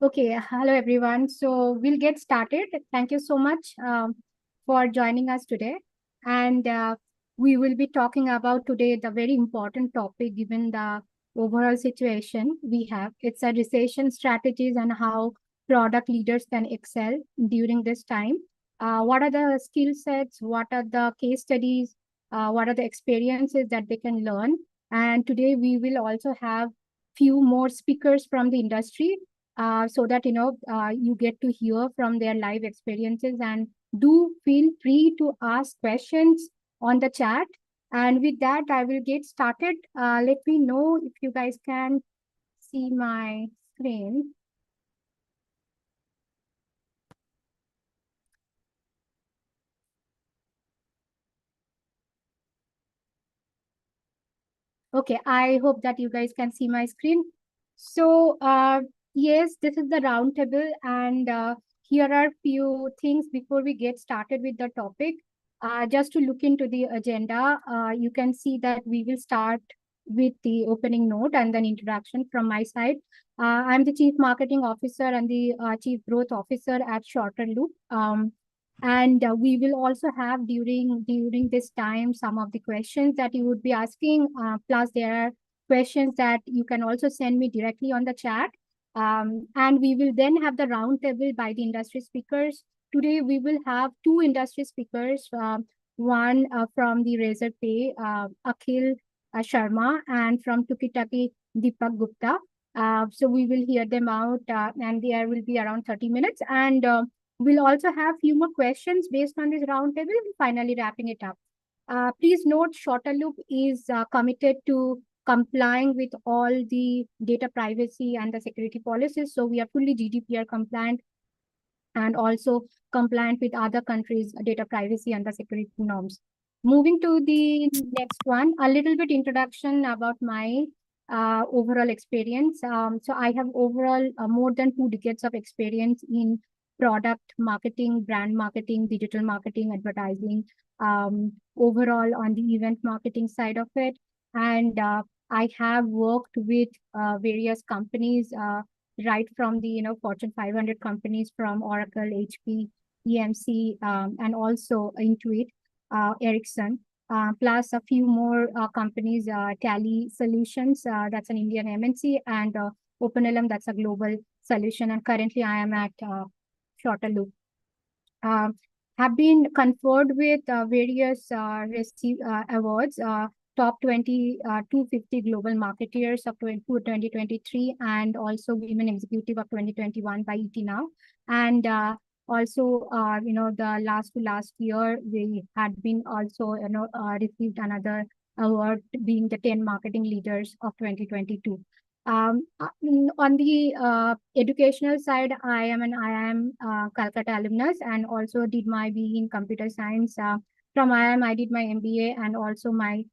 Okay, hello everyone. So we'll get started. Thank you so much for joining us today. And we will be talking about today the very important topic given the overall situation we have. It's a recession strategies and how product leaders can excel during this time. What are the skill sets? What are the case studies? What are the experiences that they can learn? And today we will also have few more speakers from the industry so that you get to hear from their live experiences, and do feel free to ask questions on the chat. And with that, I will get started. Let me know if you guys can see my screen. Okay, I hope that you guys can see my screen. So, yes, this is the round table, and here are few things before we get started with the topic. Just to look into the agenda, you can see that we will start with the opening note and then introduction from my side. I'm the Chief Marketing Officer and the Chief Growth Officer at Shorter Loop. And we will also have during this time some of the questions that you would be asking. Plus, there are questions that you can also send me directly on the chat. And we will then have the round table by the industry speakers. Today, we will have two industry speakers. One from the Razor Pay, Akhil Sharma, and from Tukitaki, Deepak Gupta. So we will hear them out, and there will be around 30 minutes. And we'll also have few more questions based on this roundtable, and finally wrapping it up. Please note, Shorter Loop is committed to complying with all the data privacy and the security policies. So we are fully GDPR compliant and also compliant with other countries' data privacy and the security norms. Moving to the next one, a little bit introduction about my overall experience. So I have overall more than 2 decades of experience in product marketing, brand marketing, digital marketing, advertising, overall on the event marketing side of it. And I have worked with various companies, right from the Fortune 500 companies from Oracle, HP, EMC, and also Intuit, Ericsson, plus a few more companies, Tally Solutions, that's an Indian MNC, and OpenLM, that's a global solution. And currently, I am at Shorter Loop. Have been conferred with various awards. Top 20 250 global marketeers of 2023, and also women executive of 2021 by ET Now. And also, the last year we had been also received another award, being the 10 marketing leaders of 2022. On the educational side, I am an IIM Calcutta alumnus, and also did my BE in computer science. From IIM, I did my MBA and also my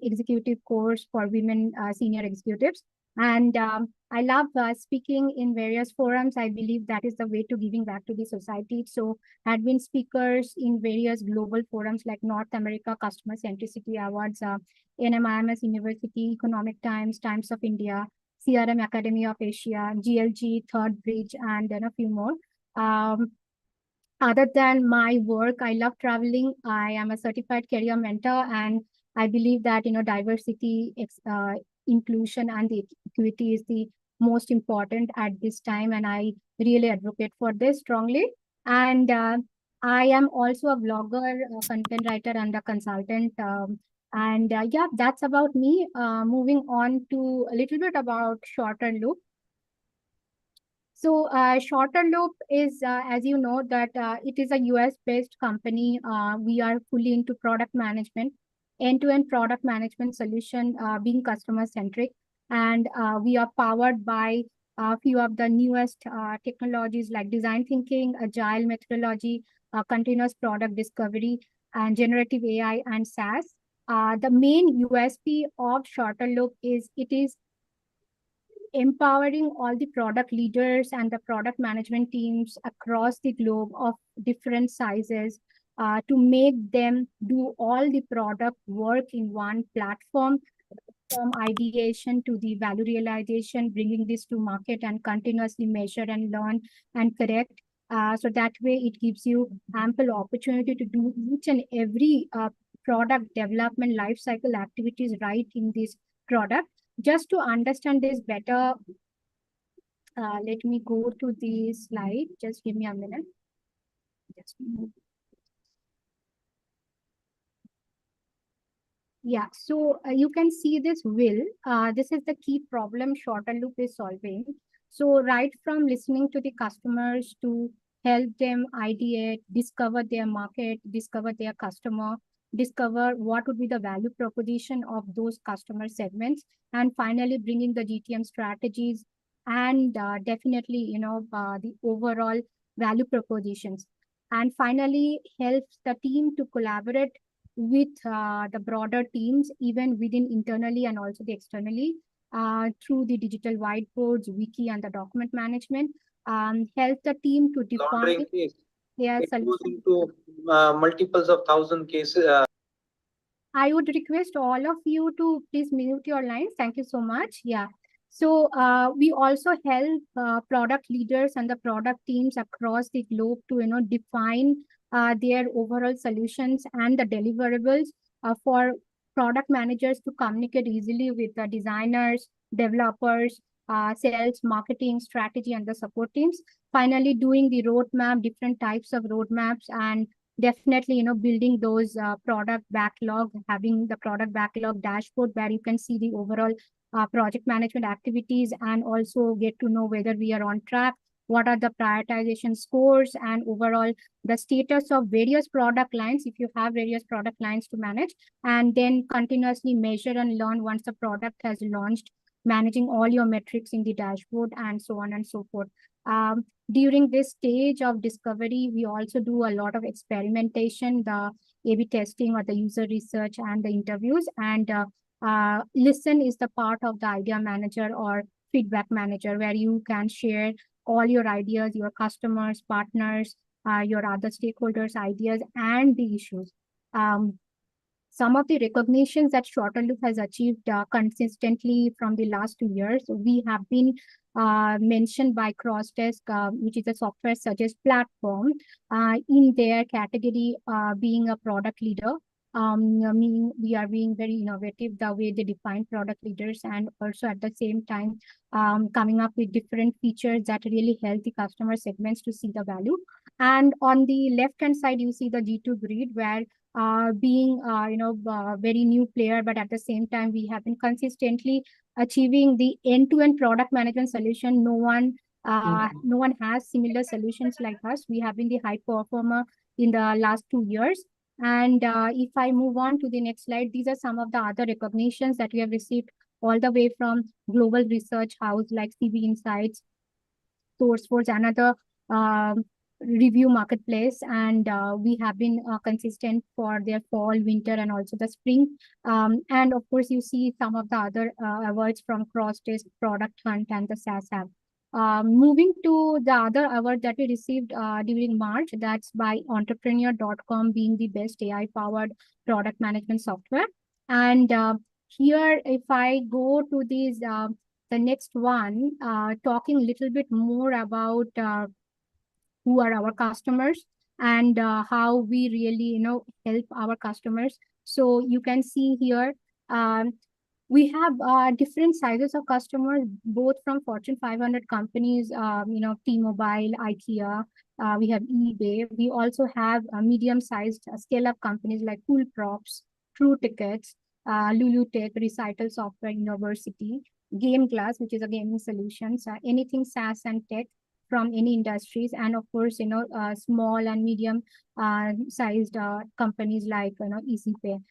executive course for women senior executives. And I love speaking in various forums. I believe that is the way to giving back to the society. So had been speakers in various global forums like North America Customer Centricity Awards, NMIMS University, Economic Times, Times of India, CRM Academy of Asia, GLG, Third Bridge, and then a few more. Other than my work, I love traveling. I am a certified career mentor, and I believe that diversity, inclusion, and the equity is the most important at this time, and I really advocate for this strongly. And I am also a blogger, a content writer, and a consultant. And yeah, that's about me. Moving on to a little bit about Shorter Loop. So Shorter Loop is, as you know, that it is a US-based company. We are fully into product management, end-to-end product management solution, being customer-centric. And we are powered by a few of the newest technologies like design thinking, agile methodology, continuous product discovery, and generative AI and SaaS. The main USP of Shorter Loop is it is empowering all the product leaders and the product management teams across the globe of different sizes to make them do all the product work in one platform from ideation to the value realization, bringing this to market and continuously measure and learn and correct. So that way it gives you ample opportunity to do each and every product development life cycle activities right in this product. Just to understand this better, let me go to the slide. Just give me a minute. Just move. Yeah, so you can see this wheel. This is the key problem Shorter Loop is solving. So right from listening to the customers to help them ideate, discover their market, discover their customer, discover what would be the value proposition of those customer segments, and finally bringing the GTM strategies and definitely, the overall value propositions. And finally helps the team to collaborate with the broader teams, even within internally and also the externally, through the digital whiteboards, wiki, and the document management, help the team to define. Laundering case. Yes, it goes into multiples of thousand cases. I would request all of you to please mute your lines. Thank you so much. Yeah. So we also help product leaders and the product teams across the globe to define their overall solutions and the deliverables for product managers to communicate easily with the designers, developers, sales, marketing, strategy, and the support teams. Finally, doing the roadmap, different types of roadmaps, and definitely building those product backlog, having the product backlog dashboard where you can see the overall project management activities and also get to know whether we are on track, what are the prioritization scores, and overall the status of various product lines if you have various product lines to manage, and then continuously measure and learn once the product has launched, managing all your metrics in the dashboard, and so on and so forth. During this stage of discovery, we also do a lot of experimentation, the A/B testing or the user research and the interviews. And listen is the part of the idea manager or feedback manager, where you can share all your ideas, your customers, partners, your other stakeholders' ideas and the issues. Some of the recognitions that Shorter Loop has achieved consistently from the last 2 years, we have been mentioned by Crosstesk, which is a software suggest platform, in their category being a product leader. Meaning we are being very innovative the way they define product leaders, and also at the same time coming up with different features that really help the customer segments to see the value. And on the left hand side, you see the G2 grid, where being very new player, but at the same time we have been consistently achieving the end-to-end product management solution. No one has similar solutions like us. We have been the high performer in the last 2 years. And if I move on to the next slide, these are some of the other recognitions that we have received, all the way from global research house like CV Insights, Sourceforce, another review marketplace, and we have been consistent for their fall, winter, and also the spring. And of course, you see some of the other awards from Crosstesk, Product Hunt, and the SaaS App. Moving to the other award that we received during March, that's by entrepreneur.com, being the best AI-powered product management software. And here, if I go to these, the next one, talking a little bit more about who are our customers and how we really help our customers. So you can see here, we have different sizes of customers, both from Fortune 500 companies, T-Mobile, IKEA, we have eBay. We also have medium-sized scale-up companies like Cool Props, True Tickets, Lulu Tech, Recital Software University, Game Glass, which is a gaming solutions, anything SaaS and tech from any industries, and of course, small and medium sized companies like EasyPay.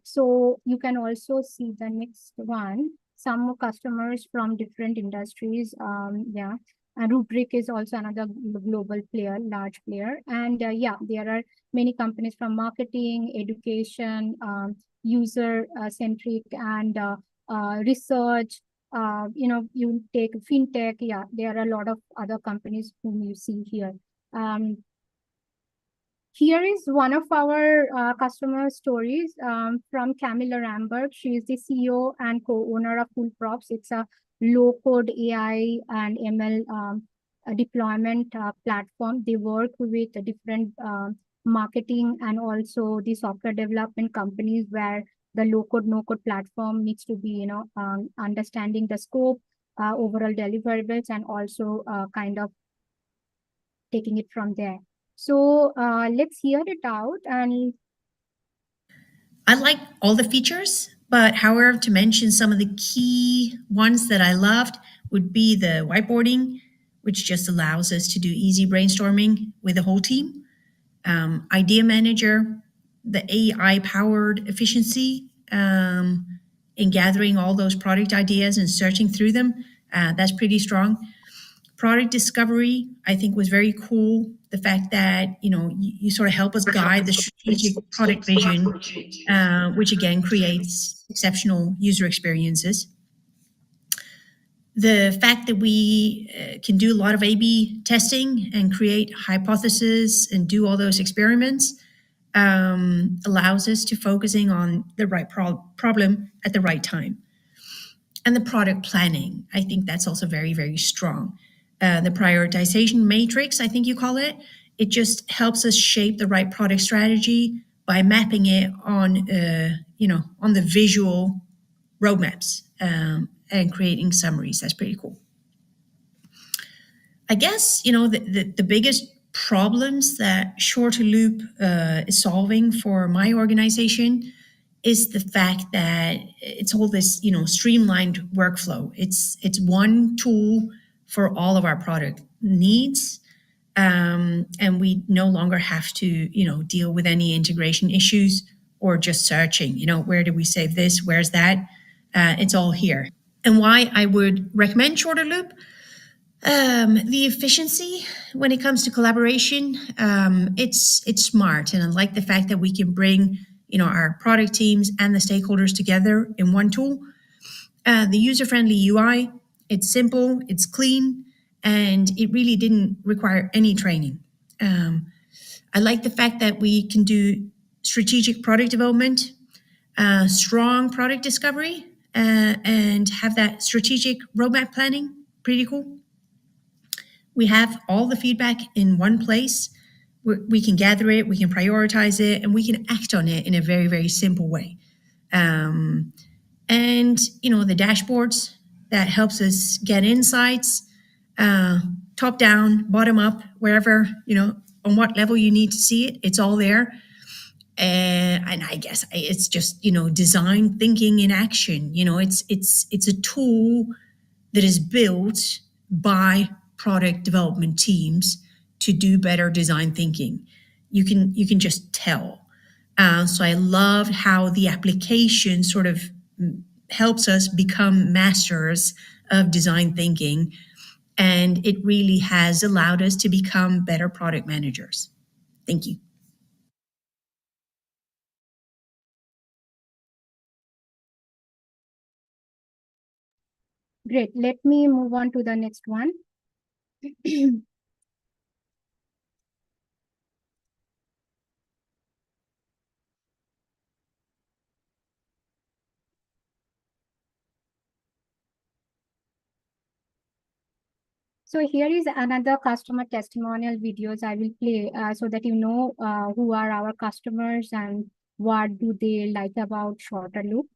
So you can also see the next one, some customers from different industries. And Rubrik is also another global player, large player. And there are many companies from marketing, education, user centric, and research. You take fintech. There are a lot of other companies whom you see here. Here is one of our customer stories from Camilla Ramberg. She is the CEO and co-owner of Full Props. It's a low-code AI and ML deployment platform. They work with different marketing and also the software development companies where the low-code, no-code platform needs to be, understanding the scope, overall deliverables, and also kind of taking it from there. So let's hear it out. And I like all the features, but however, to mention some of the key ones that I loved would be the whiteboarding, which just allows us to do easy brainstorming with the whole team. Idea manager, the AI powered efficiency in gathering all those product ideas and searching through them. That's pretty strong. Product discovery, I think, was very cool. The fact that you sort of help us guide the strategic product vision, which again creates exceptional user experiences. The fact that we can do a lot of A/B testing and create hypotheses and do all those experiments allows us to focusing on the right problem at the right time. And the product planning, I think that's also very, very strong. The prioritization matrix, I think you call it, it just helps us shape the right product strategy by mapping it on the visual roadmaps and creating summaries. That's pretty cool. I guess, the biggest problems that Shorter Loop is solving for my organization is the fact that it's all this, streamlined workflow. It's one tool for all of our product needs. And we no longer have to, deal with any integration issues or just searching, where do we save this? Where's that? It's all here. And why I would recommend Shorter Loop? The efficiency when it comes to collaboration, it's smart. And I like the fact that we can bring, our product teams and the stakeholders together in one tool. The user-friendly UI, it's simple, it's clean, and it really didn't require any training. I like the fact that we can do strategic product development, strong product discovery, and have that strategic roadmap planning. Pretty cool. We have all the feedback in one place. We can gather it, we can prioritize it, and we can act on it in a very, very simple way. And, the dashboards, that helps us get insights, top down, bottom up, wherever, on what level you need to see it, it's all there. And I guess it's just, design thinking in action. It's a tool that is built by product development teams to do better design thinking. You can just tell. So I love how the application sort of helps us become masters of design thinking, and it really has allowed us to become better product managers. Thank you. Great. Let me move on to the next one. So here is another customer testimonial videos I will play so that you know who are our customers and what do they like about Shorter Loop.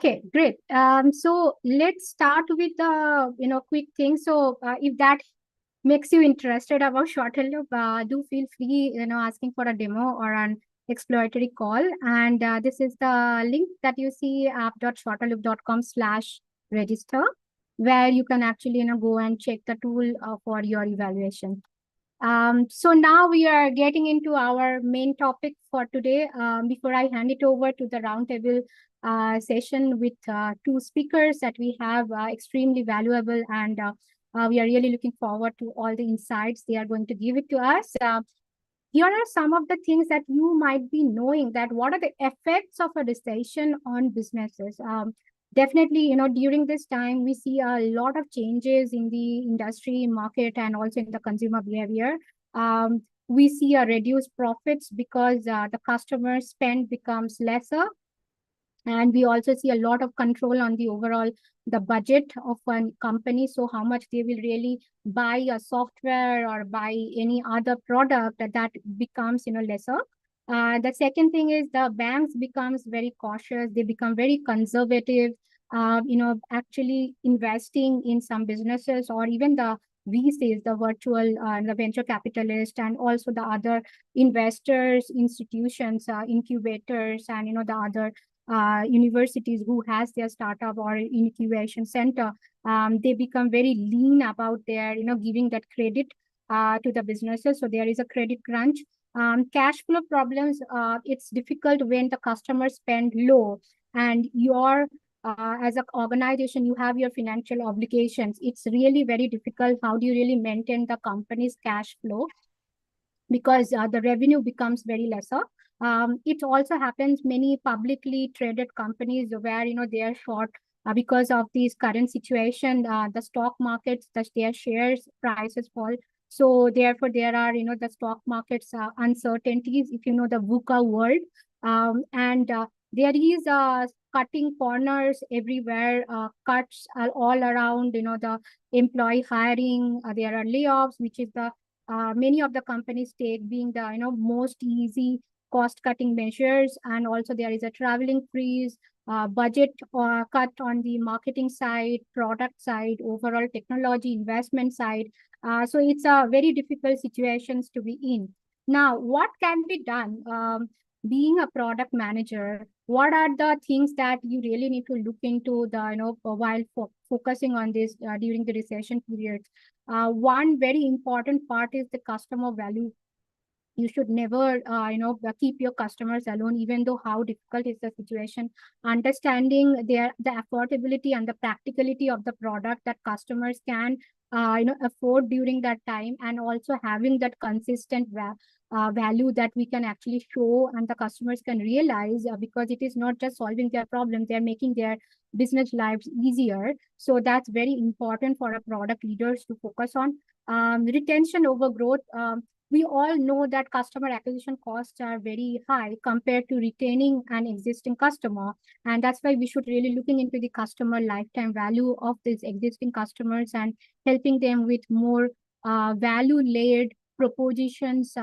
Okay, great. So let's start with the quick thing. So if that makes you interested about shorter loop, do feel free asking for a demo or an exploratory call. And this is the link that you see app.shorterloop.com/register, where you can actually go and check the tool for your evaluation. So now we are getting into our main topic for today. Before I hand it over to the roundtable session with two speakers that we have extremely valuable, and we are really looking forward to all the insights they are going to give it to us. Here are some of the things that you might be knowing, that what are the effects of a recession on businesses. Definitely, during this time, we see a lot of changes in the industry market and also in the consumer behavior. We see a reduced profits because the customer spend becomes lesser, and we also see a lot of control on the overall the budget of a company. So how much they will really buy a software or buy any other product, that becomes lesser. The second thing is the banks becomes very cautious, they become very conservative, actually investing in some businesses, or even the VCs, the virtual the venture capitalist, and also the other investors, institutions, incubators, and the other universities who has their startup or incubation center. They become very lean about their giving that credit to the businesses. So there is a credit crunch. Cash flow problems, it's difficult when the customers spend low, and your as an organization, you have your financial obligations. It's really very difficult. How do you really maintain the company's cash flow? Because the revenue becomes very lesser. It also happens many publicly traded companies where they are short because of this current situation. The stock markets, their shares prices fall. So therefore, there are the stock markets uncertainties. If you know the VUCA world, and there is cutting corners everywhere. Cuts are all around. The employee hiring. There are layoffs, which is the many of the companies take being the most easy cost cutting measures. And also there is a traveling freeze, budget cut on the marketing side, product side, overall technology investment side. So it's a very difficult situations to be in. Now what can be done? Being a product manager, what are the things that you really need to look into the while focusing on this during the recession period? One very important part is the customer value. You should never keep your customers alone, even though how difficult is the situation. Understanding the affordability and the practicality of the product that customers can afford during that time, and also having that consistent value that we can actually show and the customers can realize, because it is not just solving their problems, they're making their business lives easier. So that's very important for our product leaders to focus on. Retention over growth. We all know that customer acquisition costs are very high compared to retaining an existing customer. And that's why we should really looking into the customer lifetime value of these existing customers and helping them with more value layered propositions,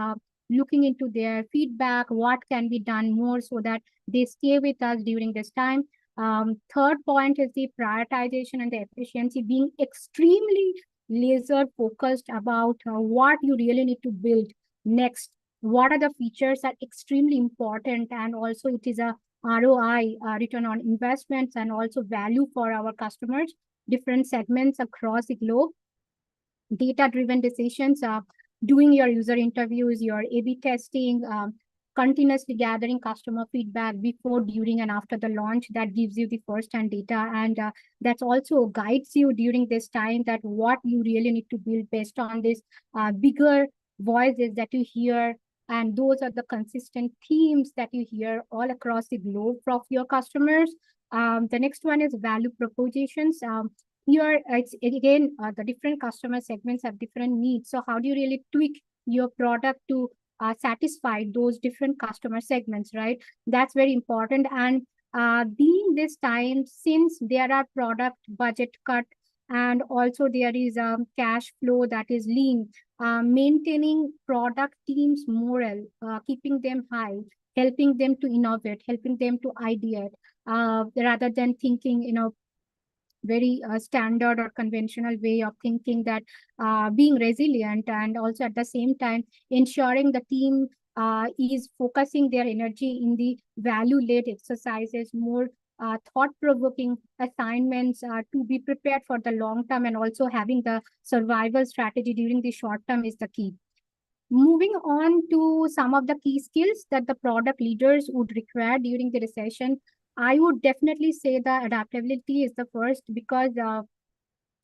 looking into their feedback, what can be done more so that they stay with us during this time. Third point is the prioritization and the efficiency, being extremely laser focused about what you really need to build next. What are the features that are extremely important, and also it is a ROI, return on investments, and also value for our customers, different segments across the globe. Data-driven decisions, doing your user interviews, your A/B testing, continuously gathering customer feedback before, during, and after the launch. That gives you the first-hand data, and that also guides you during this time that what you really need to build based on this bigger voices that you hear, and those are the consistent themes that you hear all across the globe of your customers. The next one is value propositions. Here, it's again, the different customer segments have different needs. So how do you really tweak your product to satisfy those different customer segments, right? That's very important. And being this time, since there are product budget cut, and also there is cash flow that is lean, maintaining product teams' morale, keeping them high, helping them to innovate, helping them to ideate, rather than thinking, very standard or conventional way of thinking, that being resilient, and also at the same time ensuring the team is focusing their energy in the value-led exercises, more thought-provoking assignments to be prepared for the long term, and also having the survival strategy during the short term is the key. Moving on to some of the key skills that the product leaders would require during the recession, I would definitely say the adaptability is the first, because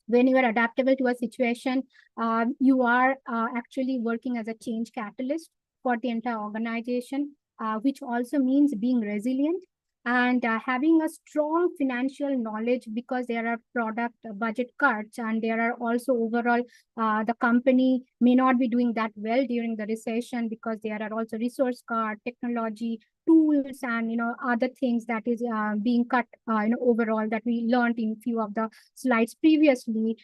when you are adaptable to a situation, you are actually working as a change catalyst for the entire organization, which also means being resilient and having a strong financial knowledge, because there are product budget cuts, and there are also overall the company may not be doing that well during the recession, because there are also resource cut, technology, tools, and other things that is being cut overall, that we learned in few of the slides previously.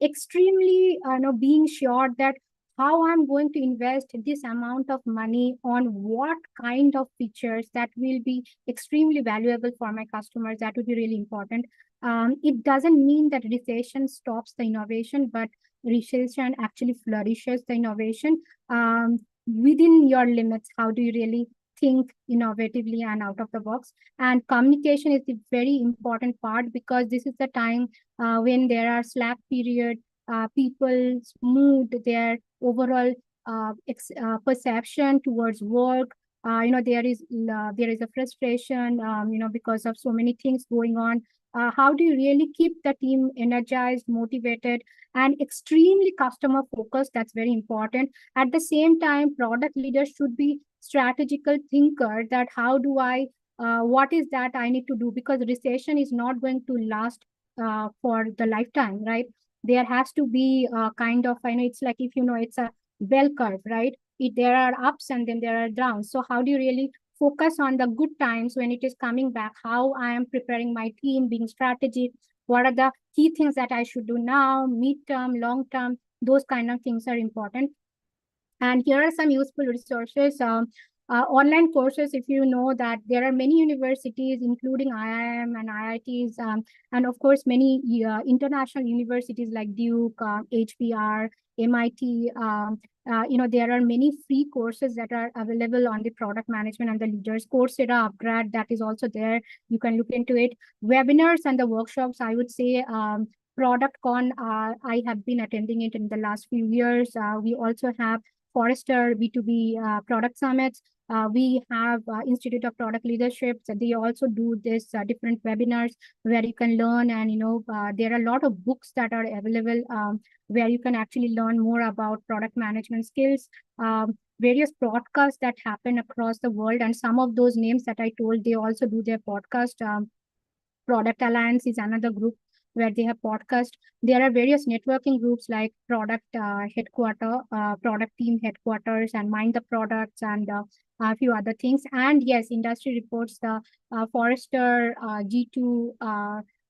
Extremely being sure that how I'm going to invest this amount of money on what kind of features that will be extremely valuable for my customers, that would be really important. It doesn't mean that recession stops the innovation, but recession actually flourishes the innovation within your limits. How do you really think innovatively and out of the box? And communication is the very important part, because this is the time when there are slack period, people's mood, their overall perception towards work. There is a frustration, because of so many things going on. How do you really keep the team energized, motivated, and extremely customer focused? That's very important. At the same time, product leaders should be strategical thinker, that how do I what is that I need to do, because recession is not going to last for the lifetime, right? There has to be kind of, I know it's like, if it's a bell curve, right? There are ups and then there are downs. So how do you really focus on the good times when it is coming back? How I am preparing my team, being strategic, what are the key things that I should do now, mid-term, long-term, those kind of things are important. And here are some useful resources. Online courses, if you know that there are many universities, including IIM and IITs, and of course, many international universities like Duke, HBR, MIT. There are many free courses that are available on the product management and the leaders. Coursera upgrade, that is also there. You can look into it. Webinars and the workshops, I would say, ProductCon, I have been attending it in the last few years. We also have Forrester B2B product summits. We have Institute of Product Leadership. So they also do this different webinars where you can learn, and there are a lot of books that are available where you can actually learn more about product management skills. Various podcasts that happen across the world, and some of those names that I told, they also do their podcast. Product Alliance is another group where they have podcast. There are various networking groups like product product team headquarters, and mind the products, and a few other things. And yes, industry reports, the Forrester, G2,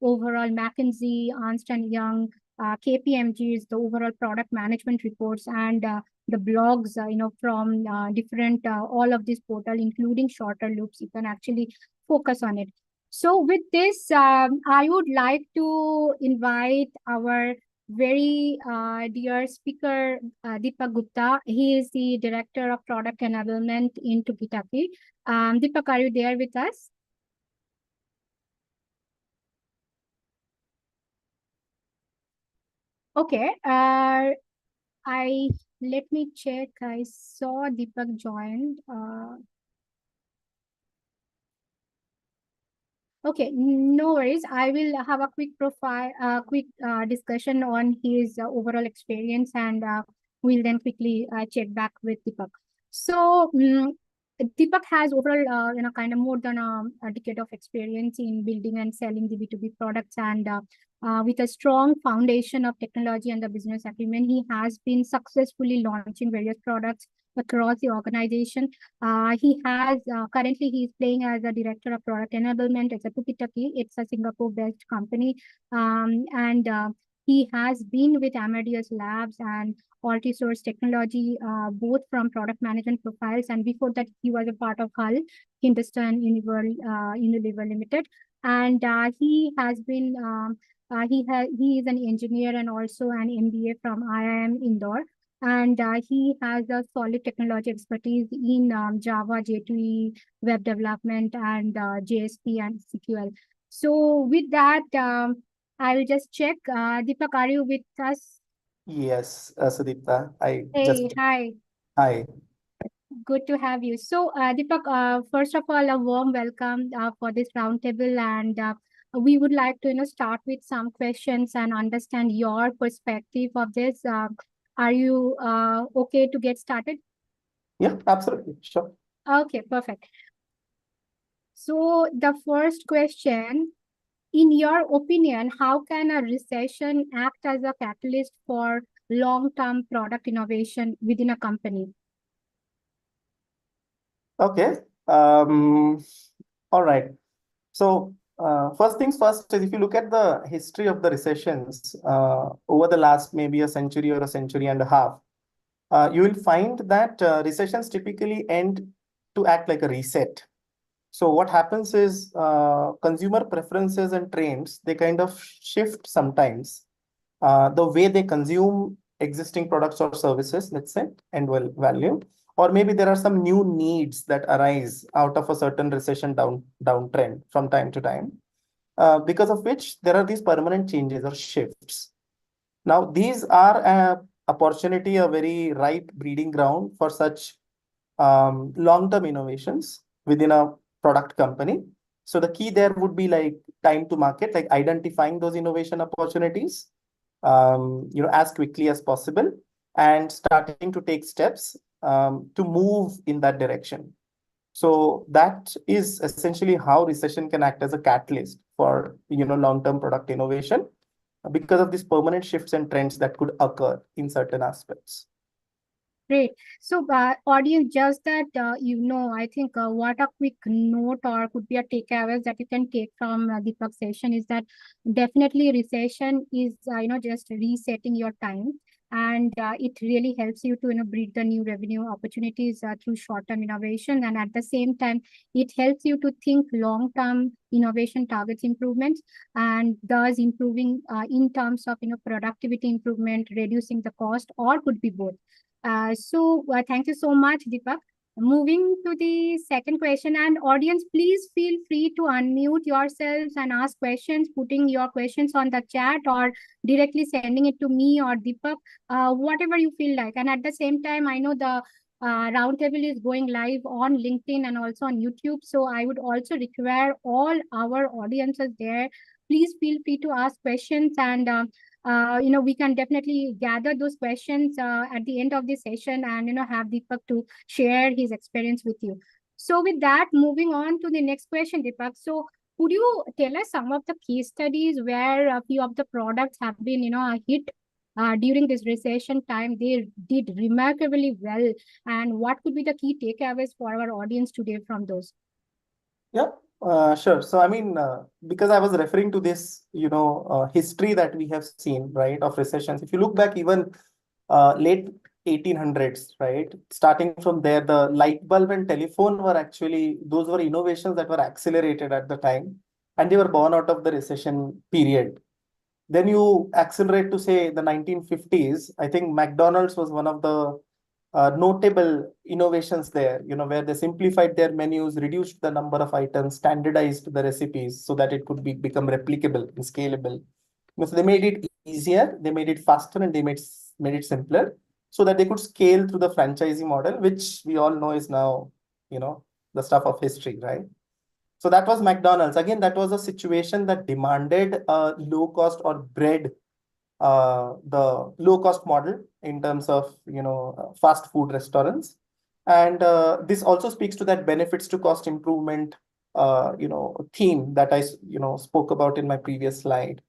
overall McKinsey, Ernst and Young, KPMG is the overall product management reports, and the blogs, from different, all of these portal, including shorter loops. You can actually focus on it. So with this, I would like to invite our very dear speaker, Deepak Gupta. He is the Director of Product Enablement in Tukitaki. Deepak, are you there with us? Okay. Let me check. I saw Deepak joined. Okay, no worries. I will have a quick profile, quick discussion on his overall experience, and we'll then quickly check back with Deepak. So, Deepak has overall, kind of more than a decade of experience in building and selling the B2B products, and with a strong foundation of technology and the business acumen, he has been successfully launching various products across the organization. He has currently he's playing as a director of product enablement at Tukitaki. It's a Singapore-based company, and he has been with Amadeus Labs and Altisource Technology, both from product management profiles. And before that, he was a part of Hull, Hindustan Unilever Limited. And he has been, he is an engineer and also an MBA from IIM Indore. And he has a solid technology expertise in Java, J2E, web development, and JSP and SQL. So with that, I will just check. Deepak, are you with us? Yes, Sudipta, Hey, hi. hi. Good to have you. So, Deepak, first of all, a warm welcome for this roundtable, and we would like to, start with some questions and understand your perspective of this. Are you okay to get started? Yeah, absolutely. Sure. Okay, perfect. So, the first question, in your opinion, how can a recession act as a catalyst for long-term product innovation within a company? Okay. All right. So, first things first is if you look at the history of the recessions over the last maybe a century or a century and a half, you will find that recessions typically end to act like a reset. So what happens is consumer preferences and trends, they kind of shift sometimes. The way they consume existing products or services, let's say, and value, or maybe there are some new needs that arise out of a certain recession downtrend from time to time, because of which there are these permanent changes or shifts. Now, these are a opportunity, a very ripe breeding ground for such long-term innovations within a product company. So the key there would be like time to market, like identifying those innovation opportunities, as quickly as possible, and starting to take steps to move in that direction. So that is essentially how recession can act as a catalyst for long-term product innovation because of these permanent shifts and trends that could occur in certain aspects. Great. So, audience, just that I think what a quick note or could be a takeaways that you can take from Deepak's session is that definitely recession is just resetting your time, and it really helps you to breed the new revenue opportunities through short-term innovation, and at the same time, it helps you to think long-term innovation targets improvements, and thus improving in terms of productivity improvement, reducing the cost, or could be both. Thank you so much, Deepak. Moving to the second question, and audience, please feel free to unmute yourselves and ask questions, putting your questions on the chat or directly sending it to me or Deepak, whatever you feel like. And at the same time, I know the roundtable is going live on LinkedIn and also on YouTube. So I would also require all our audiences there. Please feel free to ask questions, and we can definitely gather those questions at the end of the session and, have Deepak to share his experience with you. So with that, moving on to the next question, Deepak. So could you tell us some of the case studies where a few of the products have been, hit during this recession time? They did remarkably well. And what could be the key takeaways for our audience today from those? Yeah, sure. So, I mean, because I was referring to this, history that we have seen, right, of recessions. If you look back even late 1800s, right, starting from there, the light bulb and telephone were actually, those were innovations that were accelerated at the time, and they were born out of the recession period. Then you accelerate to say the 1950s. I think McDonald's was one of the notable innovations there, where they simplified their menus, reduced the number of items, standardized the recipes so that it could become replicable and scalable. So they made it easier, they made it faster, and they made it simpler so that they could scale through the franchising model, which we all know is now, the stuff of history, right? So that was McDonald's. Again, that was a situation that demanded low cost or bred the low cost model in terms of fast food restaurants, and this also speaks to that benefits to cost improvement theme that I spoke about in my previous slide,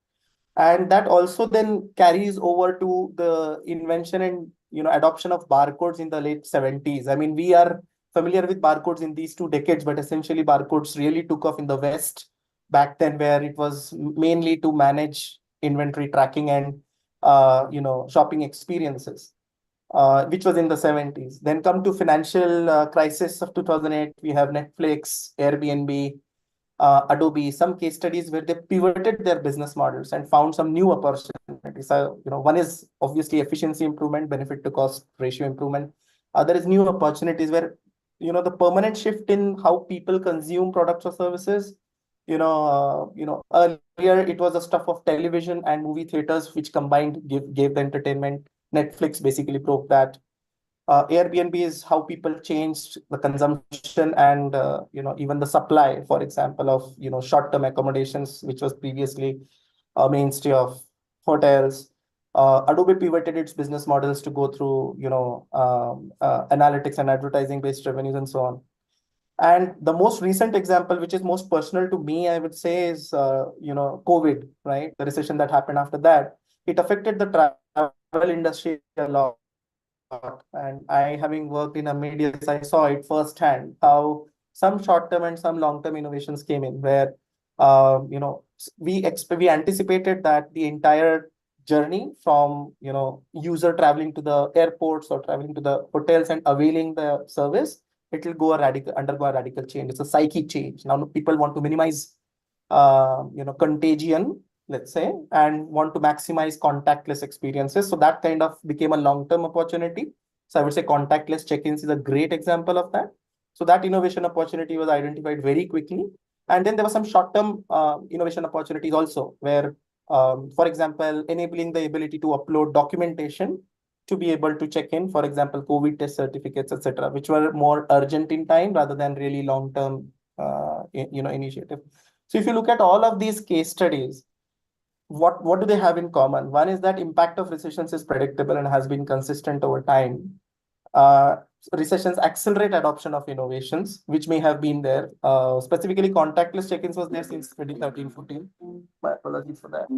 and that also then carries over to the invention and adoption of barcodes in the late 70s. I mean, we are familiar with barcodes in these 2 decades, but essentially barcodes really took off in the West back then, where it was mainly to manage inventory tracking and shopping experiences. which was in the 70s. Then come to financial crisis of 2008, we have Netflix, Airbnb, Adobe, some case studies where they pivoted their business models and found some new opportunities. So, one is obviously efficiency improvement, benefit to cost ratio improvement. There is new opportunities where, the permanent shift in how people consume products or services. Earlier it was the stuff of television and movie theaters, which combined gave the entertainment. Netflix basically broke that. Airbnb is how people changed the consumption and even the supply, for example, of short-term accommodations, which was previously a mainstay of hotels. Adobe pivoted its business models to go through analytics and advertising-based revenues and so on. And the most recent example, which is most personal to me, I would say, is COVID, right? The recession that happened after that. It affected the travel industry a lot. And I, having worked in a media, I saw it firsthand how some short-term and some long-term innovations came in, where we anticipated that the entire journey from user traveling to the airports or traveling to the hotels and availing the service, it will undergo a radical change. It's a psyche change. Now people want to minimize contagion, let's say, and want to maximize contactless experiences. So that kind of became a long-term opportunity. So I would say contactless check-ins is a great example of that. So that innovation opportunity was identified very quickly. And then there were some short-term innovation opportunities also, where, for example, enabling the ability to upload documentation to be able to check in, for example, COVID test certificates, etc., which were more urgent in time rather than really long-term, initiative. So if you look at all of these case studies, what do they have in common? One is that impact of recessions is predictable and has been consistent over time. Recessions accelerate adoption of innovations, which may have been there. Specifically, contactless check-ins was there since 2013-14. My apologies for that.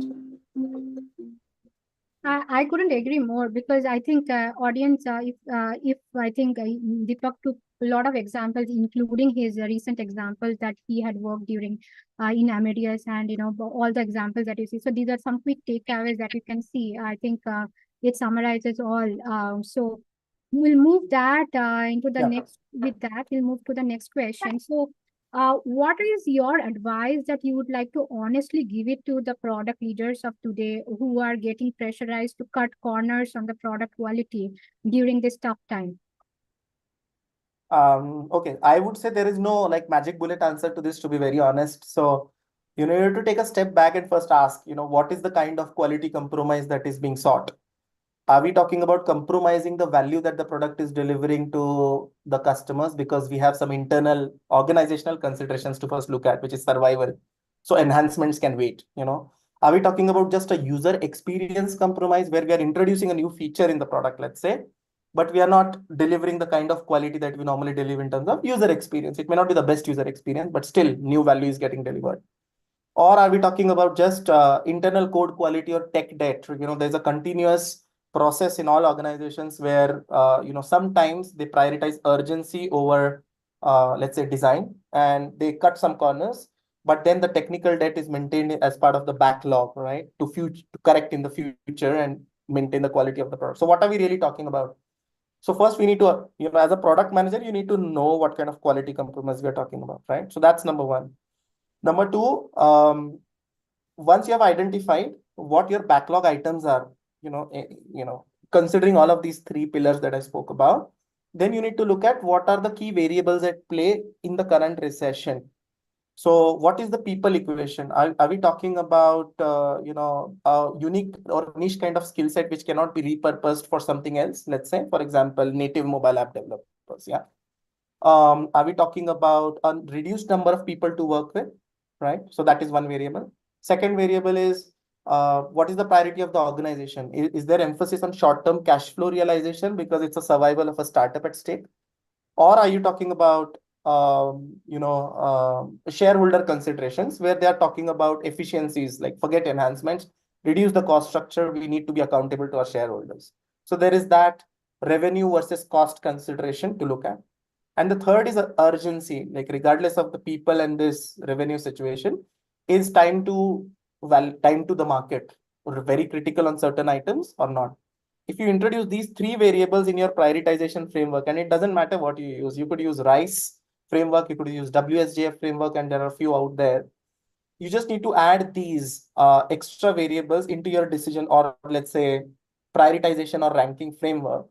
I couldn't agree more, because I think audience, if I think Deepak took a lot of examples, including his recent examples that he had worked during in Amadeus, and all the examples that you see. So these are some quick takeaways that you can see. I think it summarizes all. So we'll move that into the next. With that, we'll move to the next question. So what is your advice that you would like to honestly give it to the product leaders of today who are getting pressurized to cut corners on the product quality during this tough time? Okay, I would say there is no like magic bullet answer to this, to be very honest. So, you have to take a step back and first ask, what is the kind of quality compromise that is being sought? Are we talking about compromising the value that the product is delivering to the customers? Because we have some internal organizational considerations to first look at, which is survival. So enhancements can wait, Are we talking about just a user experience compromise where we are introducing a new feature in the product, let's say, but we are not delivering the kind of quality that we normally deliver in terms of user experience? It may not be the best user experience, but still new value is getting delivered. Or are we talking about just internal code quality or tech debt? There's a continuous process in all organizations where sometimes they prioritize urgency over let's say design, and they cut some corners, but then the technical debt is maintained as part of the backlog, right, to correct in the future and maintain the quality of the product. So what are we really talking about? So first we need to, as a product manager, you need to know what kind of quality compromise we are talking about, right? So that's number one. Number two, once you have identified what your backlog items are, considering all of these three pillars that I spoke about, then you need to look at what are the key variables at play in the current recession. So what is the people equation? Are we talking about, a unique or niche kind of skill set which cannot be repurposed for something else? Let's say, for example, native mobile app developers. Yeah. Are we talking about a reduced number of people to work with, right? So that is one variable. Second variable is what is the priority of the organization? Is there emphasis on short-term cash flow realization because it's a survival of a startup at stake? Or are you talking about shareholder considerations where they are talking about efficiencies, like forget enhancements, reduce the cost structure, we need to be accountable to our shareholders. So there is that revenue versus cost consideration to look at. And the third is urgency, like regardless of the people and this revenue situation, is time to the market very critical on certain items or not? if you introduce these three variables in your prioritization framework, and it doesn't matter what you could use RICE framework, you could use WSJF framework, and there are a few out there. You just need to add these extra variables into your decision, or let's say prioritization or ranking framework,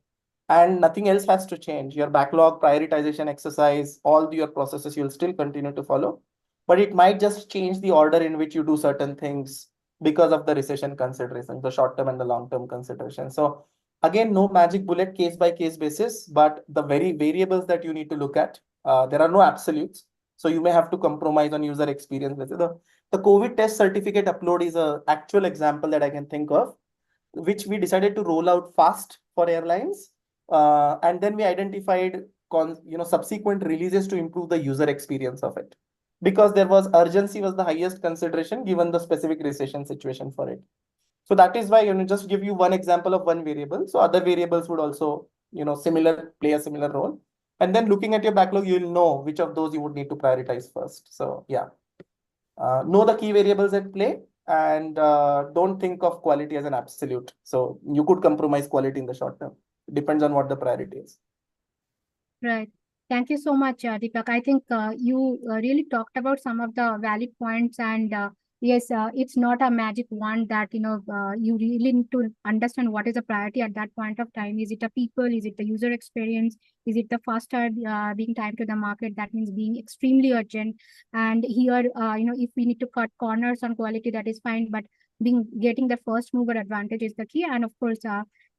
and nothing else has to change. Your backlog prioritization exercise, all your processes you'll still continue to follow, but it might just change the order in which you do certain things because of the recession consideration, the short term and the long term consideration. So again, no magic bullet, case by case basis, but the very variables that you need to look at. There are no absolutes, so you may have to compromise on user experience. The COVID test certificate upload is a actual example that I can think of, which we decided to roll out fast for airlines. And then we identified subsequent releases to improve the user experience of it, because there was urgency was the highest consideration given the specific recession situation for it. So that is why, just give you one example of one variable. So other variables would also, play a similar role. And then looking at your backlog, you'll know which of those you would need to prioritize first. So yeah, know the key variables at play, and don't think of quality as an absolute. So you could compromise quality in the short term. It depends on what the priority is. Right. Thank you so much, Deepak. I think you really talked about some of the valid points, and yes, it's not a magic wand that you really need to understand what is the priority at that point of time. Is it the people? Is it the user experience? Is it the faster being time to the market? That means being extremely urgent. And here, if we need to cut corners on quality, that is fine. But getting the first mover advantage is the key. And of course,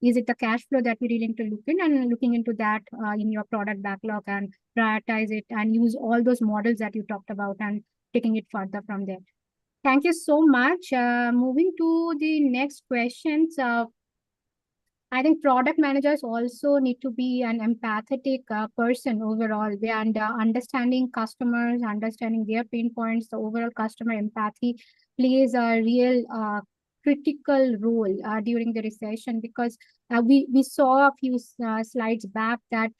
is it the cash flow that we really need to look in, and looking into that in your product backlog and prioritize it and use all those models that you talked about and taking it further from there. Thank you so much. Moving to the next questions. I think product managers also need to be an empathetic person overall, and understanding customers, understanding their pain points. The overall customer empathy plays a real critical role during the recession, because we saw a few slides back that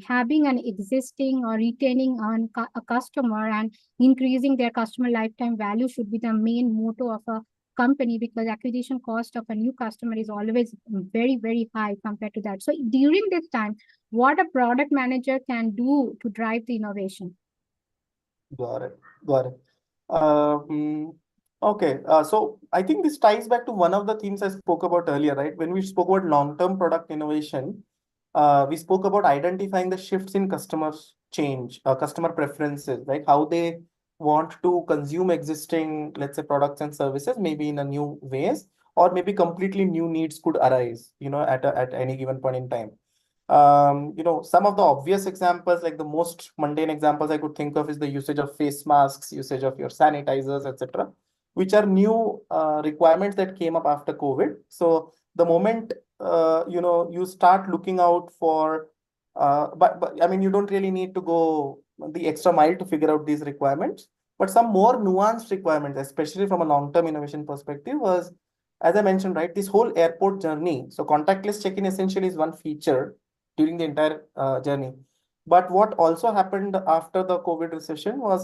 having an existing or retaining on a customer and increasing their customer lifetime value should be the main motto of a company, because acquisition cost of a new customer is always very, very high compared to that. So during this time, what a product manager can do to drive the innovation? Got it. Got it. Okay. So I think this ties back to one of the themes I spoke about earlier, right? When we spoke about long-term product innovation, we spoke about identifying the shifts in customers change, customer preferences, like how they want to consume existing, let's say, products and services, maybe in a new ways, or maybe completely new needs could arise, at any given point in time. Some of the obvious examples, like the most mundane examples I could think of, is the usage of face masks, usage of your sanitizers, etc., which are new requirements that came up after COVID. So the moment you start looking out for, but I mean, you don't really need to go the extra mile to figure out these requirements. But some more nuanced requirements, especially from a long-term innovation perspective, was, as I mentioned, right, this whole airport journey. So contactless check-in essentially is one feature during the entire journey. But what also happened after the COVID recession was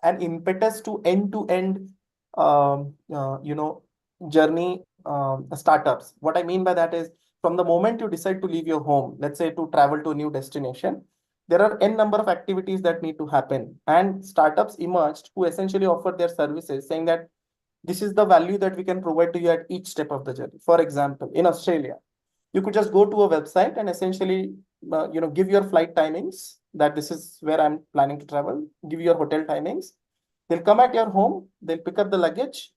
an impetus to end-to-end, journey startups. What I mean by that is, from the moment you decide to leave your home, let's say to travel to a new destination, there are n number of activities that need to happen, and startups emerged who essentially offer their services, saying that this is the value that we can provide to you at each step of the journey. For example, in Australia, you could just go to a website and essentially, give your flight timings, that this is where I'm planning to travel, give your hotel timings. They'll come at your home, they'll pick up the luggage,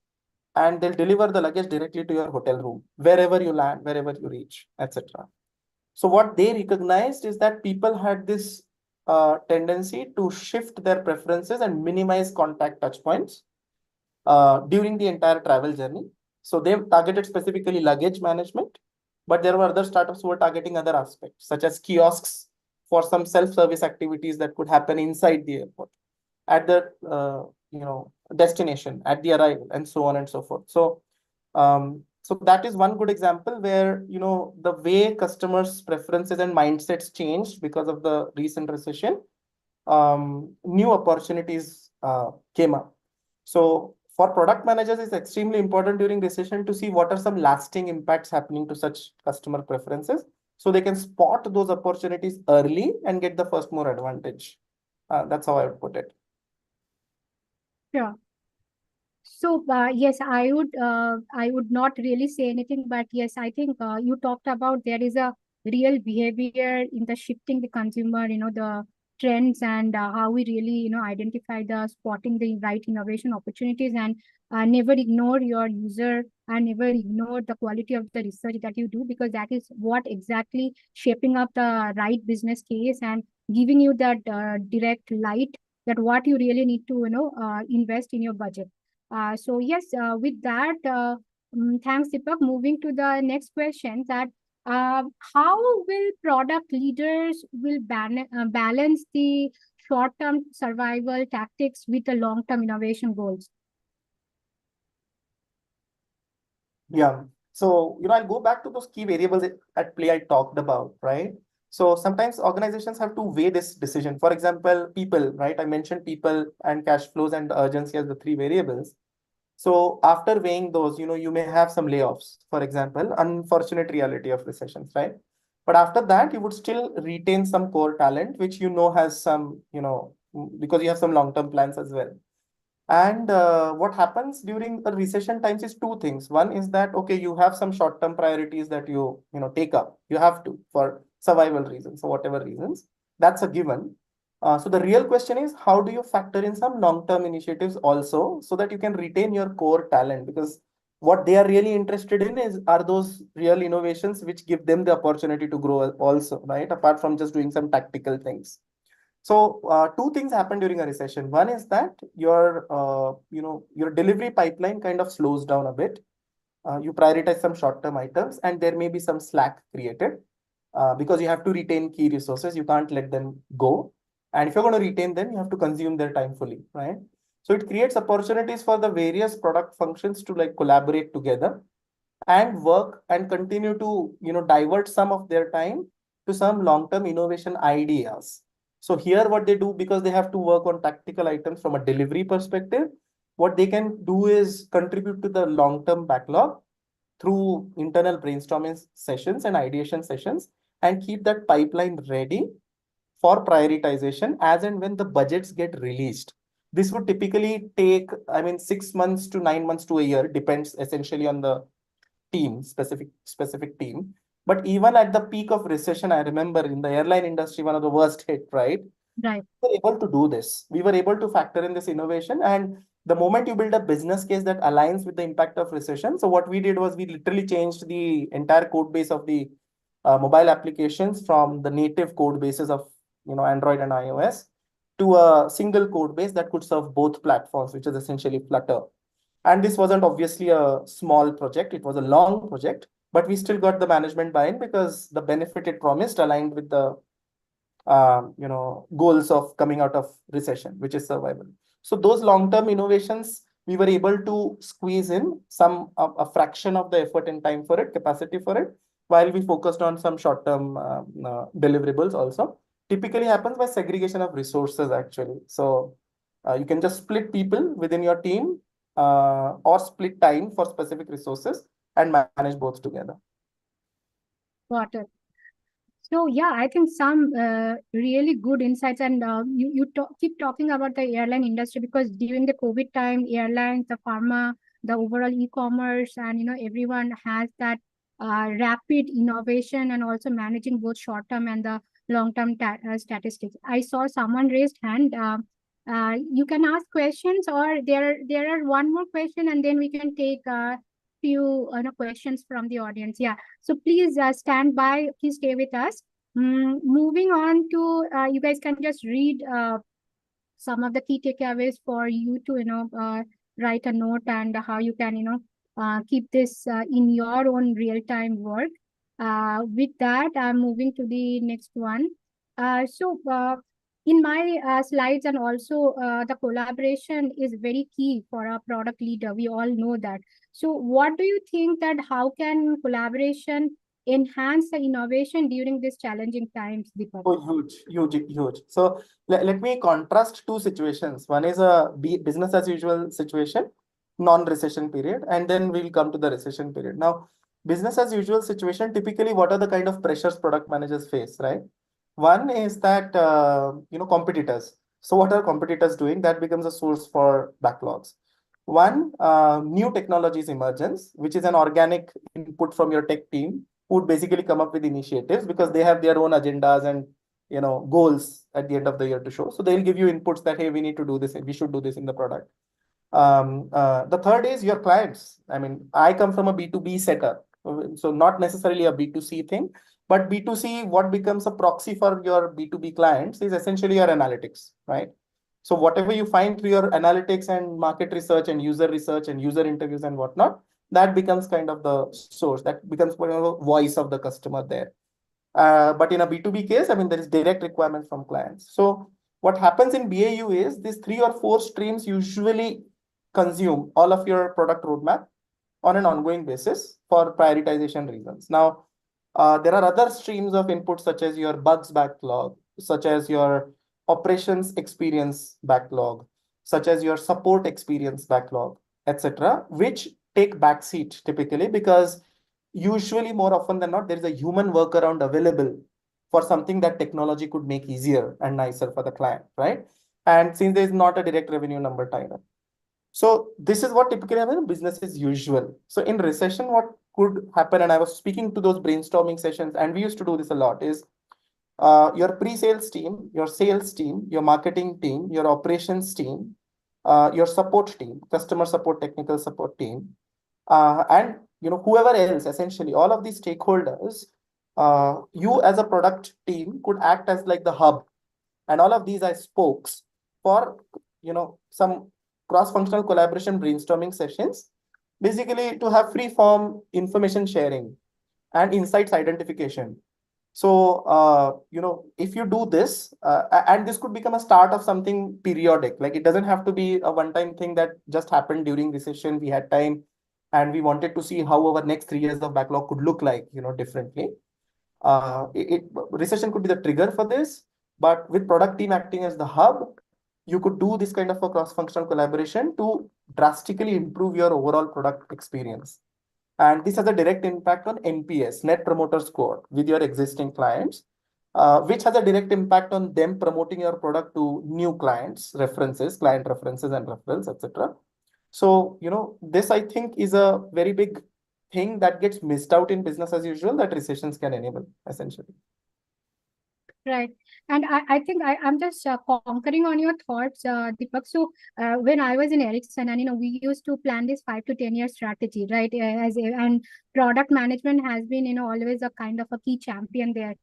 and they'll deliver the luggage directly to your hotel room, wherever you land, wherever you reach, etc. So what they recognized is that people had this tendency to shift their preferences and minimize contact touch points during the entire travel journey. So they targeted specifically luggage management, but there were other startups who were targeting other aspects, such as kiosks for some self-service activities that could happen inside the airport, at the destination, at the arrival, and so on and so forth. So so that is one good example where the way customers' preferences and mindsets changed because of the recent recession. New opportunities came up. So For product managers, it's extremely important during recession to see what are some lasting impacts happening to such customer preferences, so they can spot those opportunities early and get the first mover advantage. That's how I would put it. Sure. So yes, I would not really say anything, but yes, I think you talked about there is a real behavior in the shifting the consumer, the trends and how we really, identify the spotting the right innovation opportunities and never ignore your user and never ignore the quality of the research that you do, because that is what exactly shaping up the right business case and giving you that direct light that what you really need to, invest in your budget. So yes, with that, thanks, Deepak. Moving to the next question, that how will product leaders will balance the short-term survival tactics with the long-term innovation goals? Yeah. So, I'll go back to those key variables at play I talked about, right? So sometimes organizations have to weigh this decision. For example, people, right? I mentioned people and cash flows and urgency as the three variables. So after weighing those, you may have some layoffs, for example, unfortunate reality of recessions, right? But after that, you would still retain some core talent, which has some, because you have some long-term plans as well. And what happens during the recession times is two things. One is that, okay, you have some short-term priorities that take up. You have to for survival reasons or whatever reasons. That's a given. So the real question is, how do you factor in some long-term initiatives also so that you can retain your core talent? Because what they are really interested in are those real innovations which give them the opportunity to grow also, right? Apart from just doing some tactical things. So two things happen during a recession. One is that your delivery pipeline kind of slows down a bit. You prioritize some short-term items, and there may be some slack created because you have to retain key resources. You can't let them go. And if you're going to retain them, you have to consume their time fully, right? So it creates opportunities for the various product functions to like collaborate together and work and continue to divert some of their time to some long-term innovation ideas. So here what they do, because they have to work on tactical items from a delivery perspective, what they can do is contribute to the long-term backlog through internal brainstorming sessions and ideation sessions, and keep that pipeline ready for prioritization as and when the budgets get released. This would typically take, 6 months to 9 months to a year, depends essentially on the specific team. But even at the peak of recession, I remember in the airline industry, one of the worst hit, right? Right. We were able to do this. We were able to factor in this innovation. And the moment you build a business case that aligns with the impact of recession, so what we did was we literally changed the entire code base of the mobile applications from the native code bases of Android and iOS to a single code base that could serve both platforms, which is essentially Flutter. And this wasn't obviously a small project, it was a long project, but we still got the management buy-in because the benefit it promised aligned with the goals of coming out of recession, which is survival. So those long-term innovations, we were able to squeeze in a fraction of the effort and time for it, capacity for it, while we focused on some short-term deliverables also. Typically happens by segregation of resources actually. So you can just split people within your team or split time for specific resources and manage both together. Got it. So yeah, I think some really good insights, and keep talking about the airline industry, because during the COVID time, airlines, the pharma, the overall e-commerce, and everyone has that rapid innovation and also managing both short-term and the long-term statistics. I saw someone raised hand. You can ask questions, or there are one more question, and then we can take few questions from the audience. Yeah. So please stand by. Please stay with us. Moving on to, you guys can just read some of the key takeaways for you to, write a note and how you can, keep this in your own real-time work. With that, I'm moving to the next one. In my slides, and also the collaboration is very key for a product leader. We all know that. So what do you think that how can collaboration enhance the innovation during these challenging times, Deepak? Oh, huge. So let me contrast two situations. One is a business as usual situation non-recession period, and then we'll come to the recession period. Now, business as usual situation, typically what are the kind of pressures product managers face, right? One is that, competitors. So what are competitors doing? That becomes a source for backlogs. One, new technologies emergence, which is an organic input from your tech team, who would basically come up with initiatives because they have their own agendas and goals at the end of the year to show. So they'll give you inputs that, hey, we need to do this, we should do this in the product. The third is your clients. I mean, I come from a B2B setup, so not necessarily a B2C thing, but B2C, what becomes a proxy for your B2B clients is essentially your analytics, right? So whatever you find through your analytics and market research and user interviews and whatnot, that becomes kind of the source, that becomes kind of a voice of the customer there. But in a B2B case, I mean, there is direct requirement from clients. So what happens in BAU is these 3 or 4 streams usually consume all of your product roadmap on an ongoing basis for prioritization reasons. Now, there are other streams of input such as your bugs backlog, such as your operations experience backlog, such as your support experience backlog, etc., which take backseat typically because usually more often than not, there is a human workaround available for something that technology could make easier and nicer for the client, right? And since there is not a direct revenue number tied up. So this is what typically happens in business as usual. So in recession, what could happen, and I was speaking to those brainstorming sessions, and we used to do this a lot, is your pre-sales team, your sales team, your marketing team, your operations team, your support team, customer support, technical support team, and whoever else, essentially all of these stakeholders, you as a product team could act as like the hub, and all of these are spokes for some cross-functional collaboration brainstorming sessions, basically to have free form information sharing and insights identification. So if you do this, and this could become a start of something periodic, like it doesn't have to be a one-time thing that just happened during recession. We had time and we wanted to see how our next 3 years of backlog could look like, differently. Recession could be the trigger for this, but with product team acting as the hub, you could do this kind of a cross-functional collaboration to drastically improve your overall product experience. And this has a direct impact on NPS, Net Promoter Score, with your existing clients, which has a direct impact on them promoting your product to new clients, client references and referrals, etc. So, this I think is a very big thing that gets missed out in business as usual that recessions can enable, essentially. Right. And I think I'm just concurring on your thoughts, Deepak. So when I was in Ericsson, and we used to plan this 5 to 10 year strategy, right? And product management has been always a kind of a key champion there.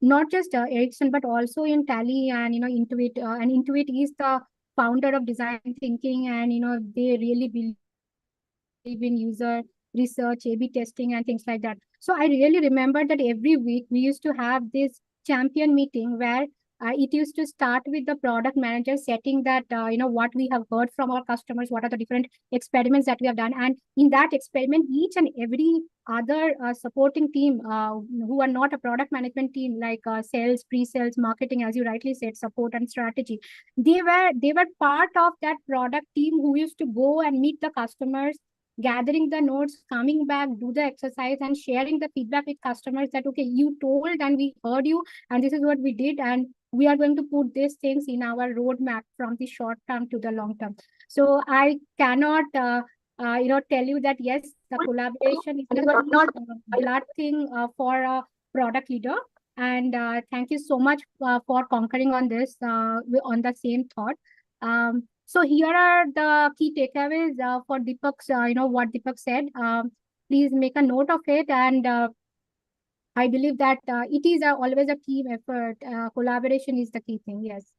Not just Ericsson, but also in Tally and Intuit. And Intuit is the founder of design thinking, and they really believe in user research, A/B testing, and things like that. So I really remember that every week we used to have this champion meeting where it used to start with the product manager setting that what we have heard from our customers, what are the different experiments that we have done, and in that experiment each and every other supporting team who are not a product management team, like sales, pre-sales, marketing, as you rightly said, support and strategy, they were part of that product team who used to go and meet the customers, gathering the notes, coming back, do the exercise, and sharing the feedback with customers that, okay, you told and we heard you, and this is what we did, and we are going to put these things in our roadmap from the short term to the long term. So I cannot, tell you that, yes, the collaboration is not a blood thing for a product leader. And thank you so much for conquering on this, on the same thought. So here are the key takeaways for Deepak's, what Deepak said. Please make a note of it. And I believe that it is always a team effort. Collaboration is the key thing. Yes.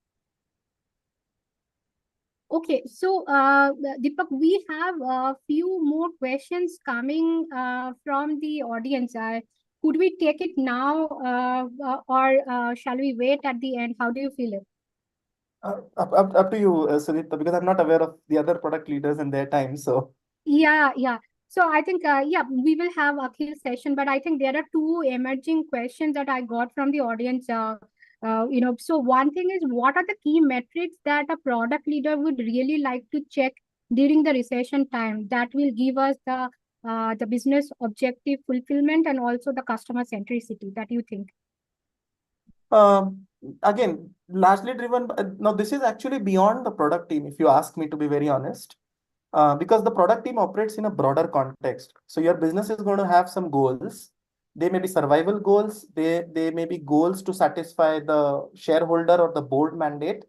Okay. So Deepak, we have a few more questions coming from the audience. Could we take it now or shall we wait at the end? How do you feel it? Up to you, Sunita, because I'm not aware of the other product leaders and their time. So yeah. So I think we will have Akhil's session, but I think there are two emerging questions that I got from the audience. So one thing is, what are the key metrics that a product leader would really like to check during the recession time that will give us the business objective fulfillment and also the customer centricity that you think? Um, Again, largely driven by, now this is actually beyond the product team, if you ask me to be very honest, because the product team operates in a broader context. So your business is going to have some goals. They may be survival goals. They may be goals to satisfy the shareholder or the board mandate,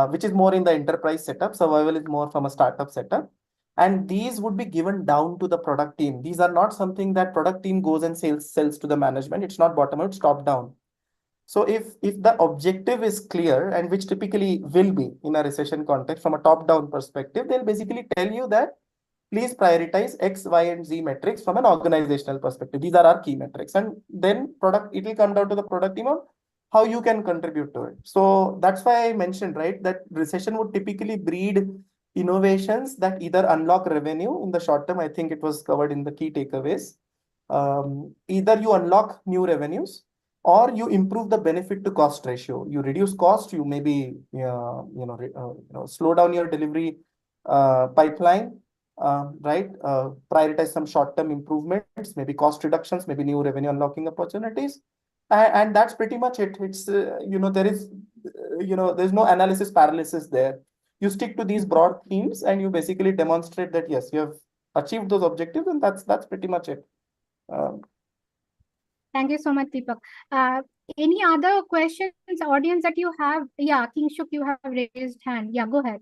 which is more in the enterprise setup. Survival is more from a startup setup. And these would be given down to the product team. These are not something that product team goes and sells to the management. It's not bottom up, it's top down. So if the objective is clear, and which typically will be in a recession context from a top-down perspective, they'll basically tell you that please prioritize X, Y, and Z metrics from an organizational perspective. These are our key metrics. And then it will come down to the product team of how you can contribute to it. So that's why I mentioned, right, that recession would typically breed innovations that either unlock revenue in the short term. I think it was covered in the key takeaways. Either you unlock new revenues, or you improve the benefit to cost ratio. You reduce cost, you maybe slow down your delivery pipeline, right? Prioritize some short-term improvements, maybe cost reductions, maybe new revenue unlocking opportunities, and that's pretty much it. It's there's no analysis paralysis there. You stick to these broad themes, and you basically demonstrate that yes, you have achieved those objectives, and that's pretty much it. Thank you so much, Deepak. Any other questions, audience, that you have? Yeah, Kingshuk, you have raised hand. Yeah, go ahead.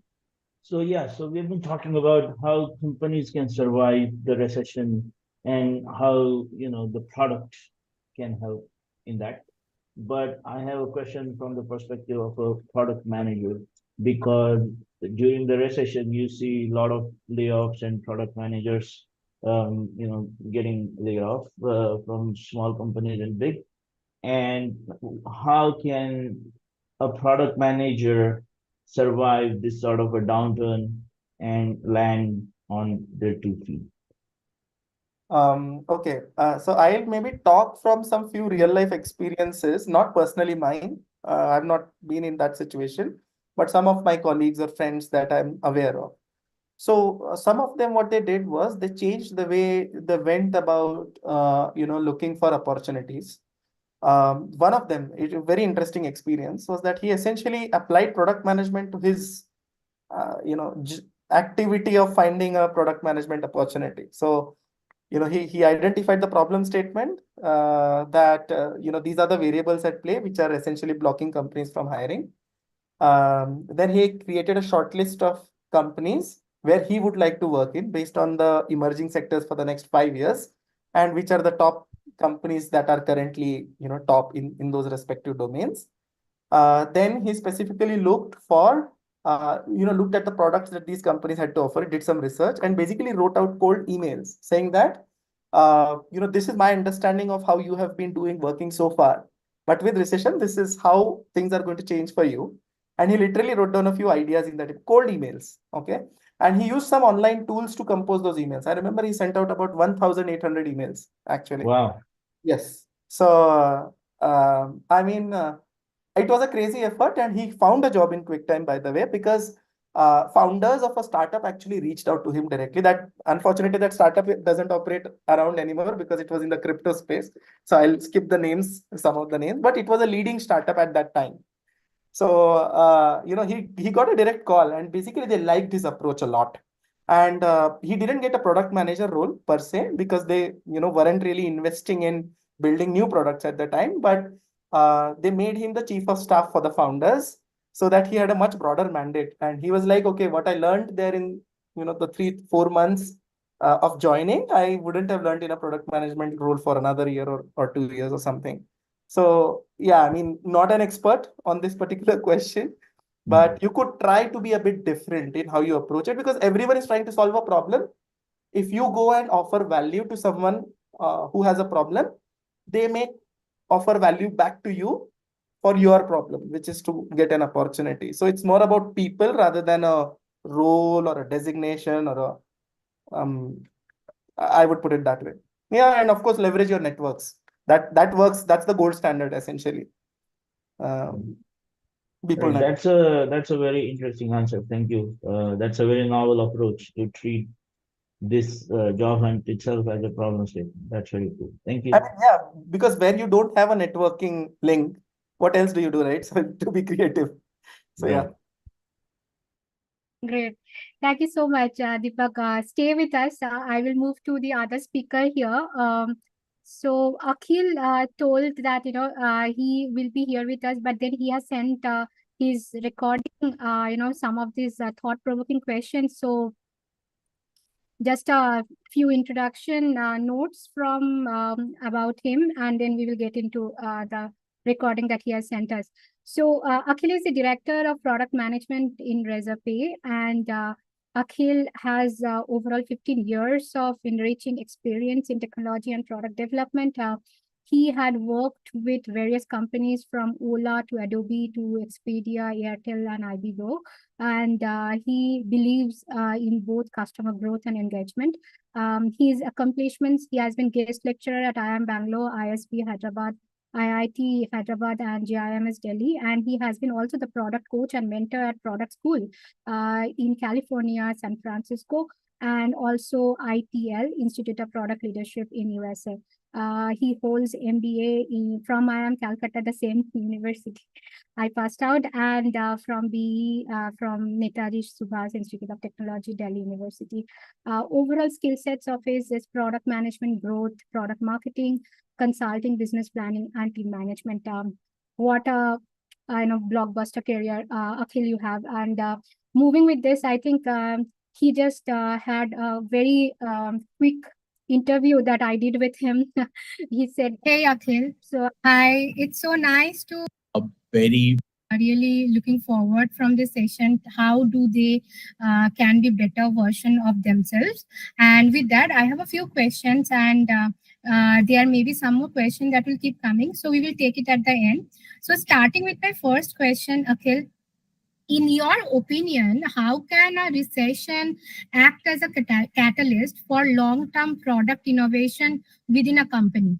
So we've been talking about how companies can survive the recession and how the product can help in that. But I have a question from the perspective of a product manager, because during the recession you see a lot of layoffs and product managers getting laid off from small companies and big. And how can a product manager survive this sort of a downturn and land on their 2 feet? Okay, so I'll maybe talk from some few real life experiences, not personally mine. I've not been in that situation, but some of my colleagues or friends that I'm aware of. So some of them, what they did was they changed the way they went about, looking for opportunities. One of them, a very interesting experience, was that he essentially applied product management to his, activity of finding a product management opportunity. So, he identified the problem statement that, these are the variables at play, which are essentially blocking companies from hiring. Then he created a short list of companies where he would like to work in based on the emerging sectors for the next 5 years, and which are the top companies that are currently, top in those respective domains. Then he specifically looked at the products that these companies had to offer, did some research, and basically wrote out cold emails saying that, this is my understanding of how you have been working so far. But with recession, this is how things are going to change for you. And he literally wrote down a few ideas in that cold emails. Okay. And he used some online tools to compose those emails. I remember he sent out about 1,800 emails, actually. Wow. Yes. So, it was a crazy effort, and he found a job in quick time, by the way, because founders of a startup actually reached out to him directly. That unfortunately, that startup doesn't operate around anymore because it was in the crypto space. So I'll skip some of the names, but it was a leading startup at that time. So, he got a direct call, and basically they liked his approach a lot. And he didn't get a product manager role per se because they, weren't really investing in building new products at the time. But they made him the chief of staff for the founders so that he had a much broader mandate. And he was like, okay, what I learned there in, the 3-4 months of joining, I wouldn't have learned in a product management role for another year or 2 years or something. So yeah, I mean, not an expert on this particular question, but you could try to be a bit different in how you approach it, because everyone is trying to solve a problem. If you go and offer value to someone who has a problem, they may offer value back to you for your problem, which is to get an opportunity. So it's more about people rather than a role or a designation or I would put it that way. Yeah, and of course, leverage your networks. That works. That's the gold standard, essentially. people Right. network. That's a very interesting answer. Thank you. That's a very novel approach to treat this job hunt itself as a problem statement. That's very cool. Thank I you. mean, yeah, because when you don't have a networking link, what else do you do, right? So to be creative. So yeah. Right. Great. Thank you so much, Deepak. Stay with us. I will move to the other speaker here. So Akhil told that he will be here with us, but then he has sent his recording. Some of these thought-provoking questions. So just a few introduction notes from about him, and then we will get into the recording that he has sent us. So Akhil is the director of product management in Rezapay, and Akhil has overall 15 years of enriching experience in technology and product development. He had worked with various companies from Ola to Adobe to Expedia, Airtel, and IBGO, and he believes in both customer growth and engagement. His accomplishments: he has been guest lecturer at IIM Bangalore, ISB Hyderabad, IIT Hyderabad, and GIMS Delhi, and he has been also the product coach and mentor at Product School in California, San Francisco, and also ITL, Institute of Product Leadership in USA. He holds MBA from IIM Calcutta, the same university I passed out, and from BE from Netaji Subhas Institute of Technology, Delhi University. Overall skill sets of his is product management, growth, product marketing, consulting, business planning, and team management. What a blockbuster career, Akhil, you have. And moving with this, I think he just had a very quick interview that I did with him. He said, "Hey, Akhil, so it's so nice to very really looking forward from this session. How do they can be better version of themselves?" And with that, I have a few questions, and there may be some more questions that will keep coming. So we will take it at the end. So starting with my first question, Akhil, in your opinion, how can a recession act as a catalyst for long-term product innovation within a company?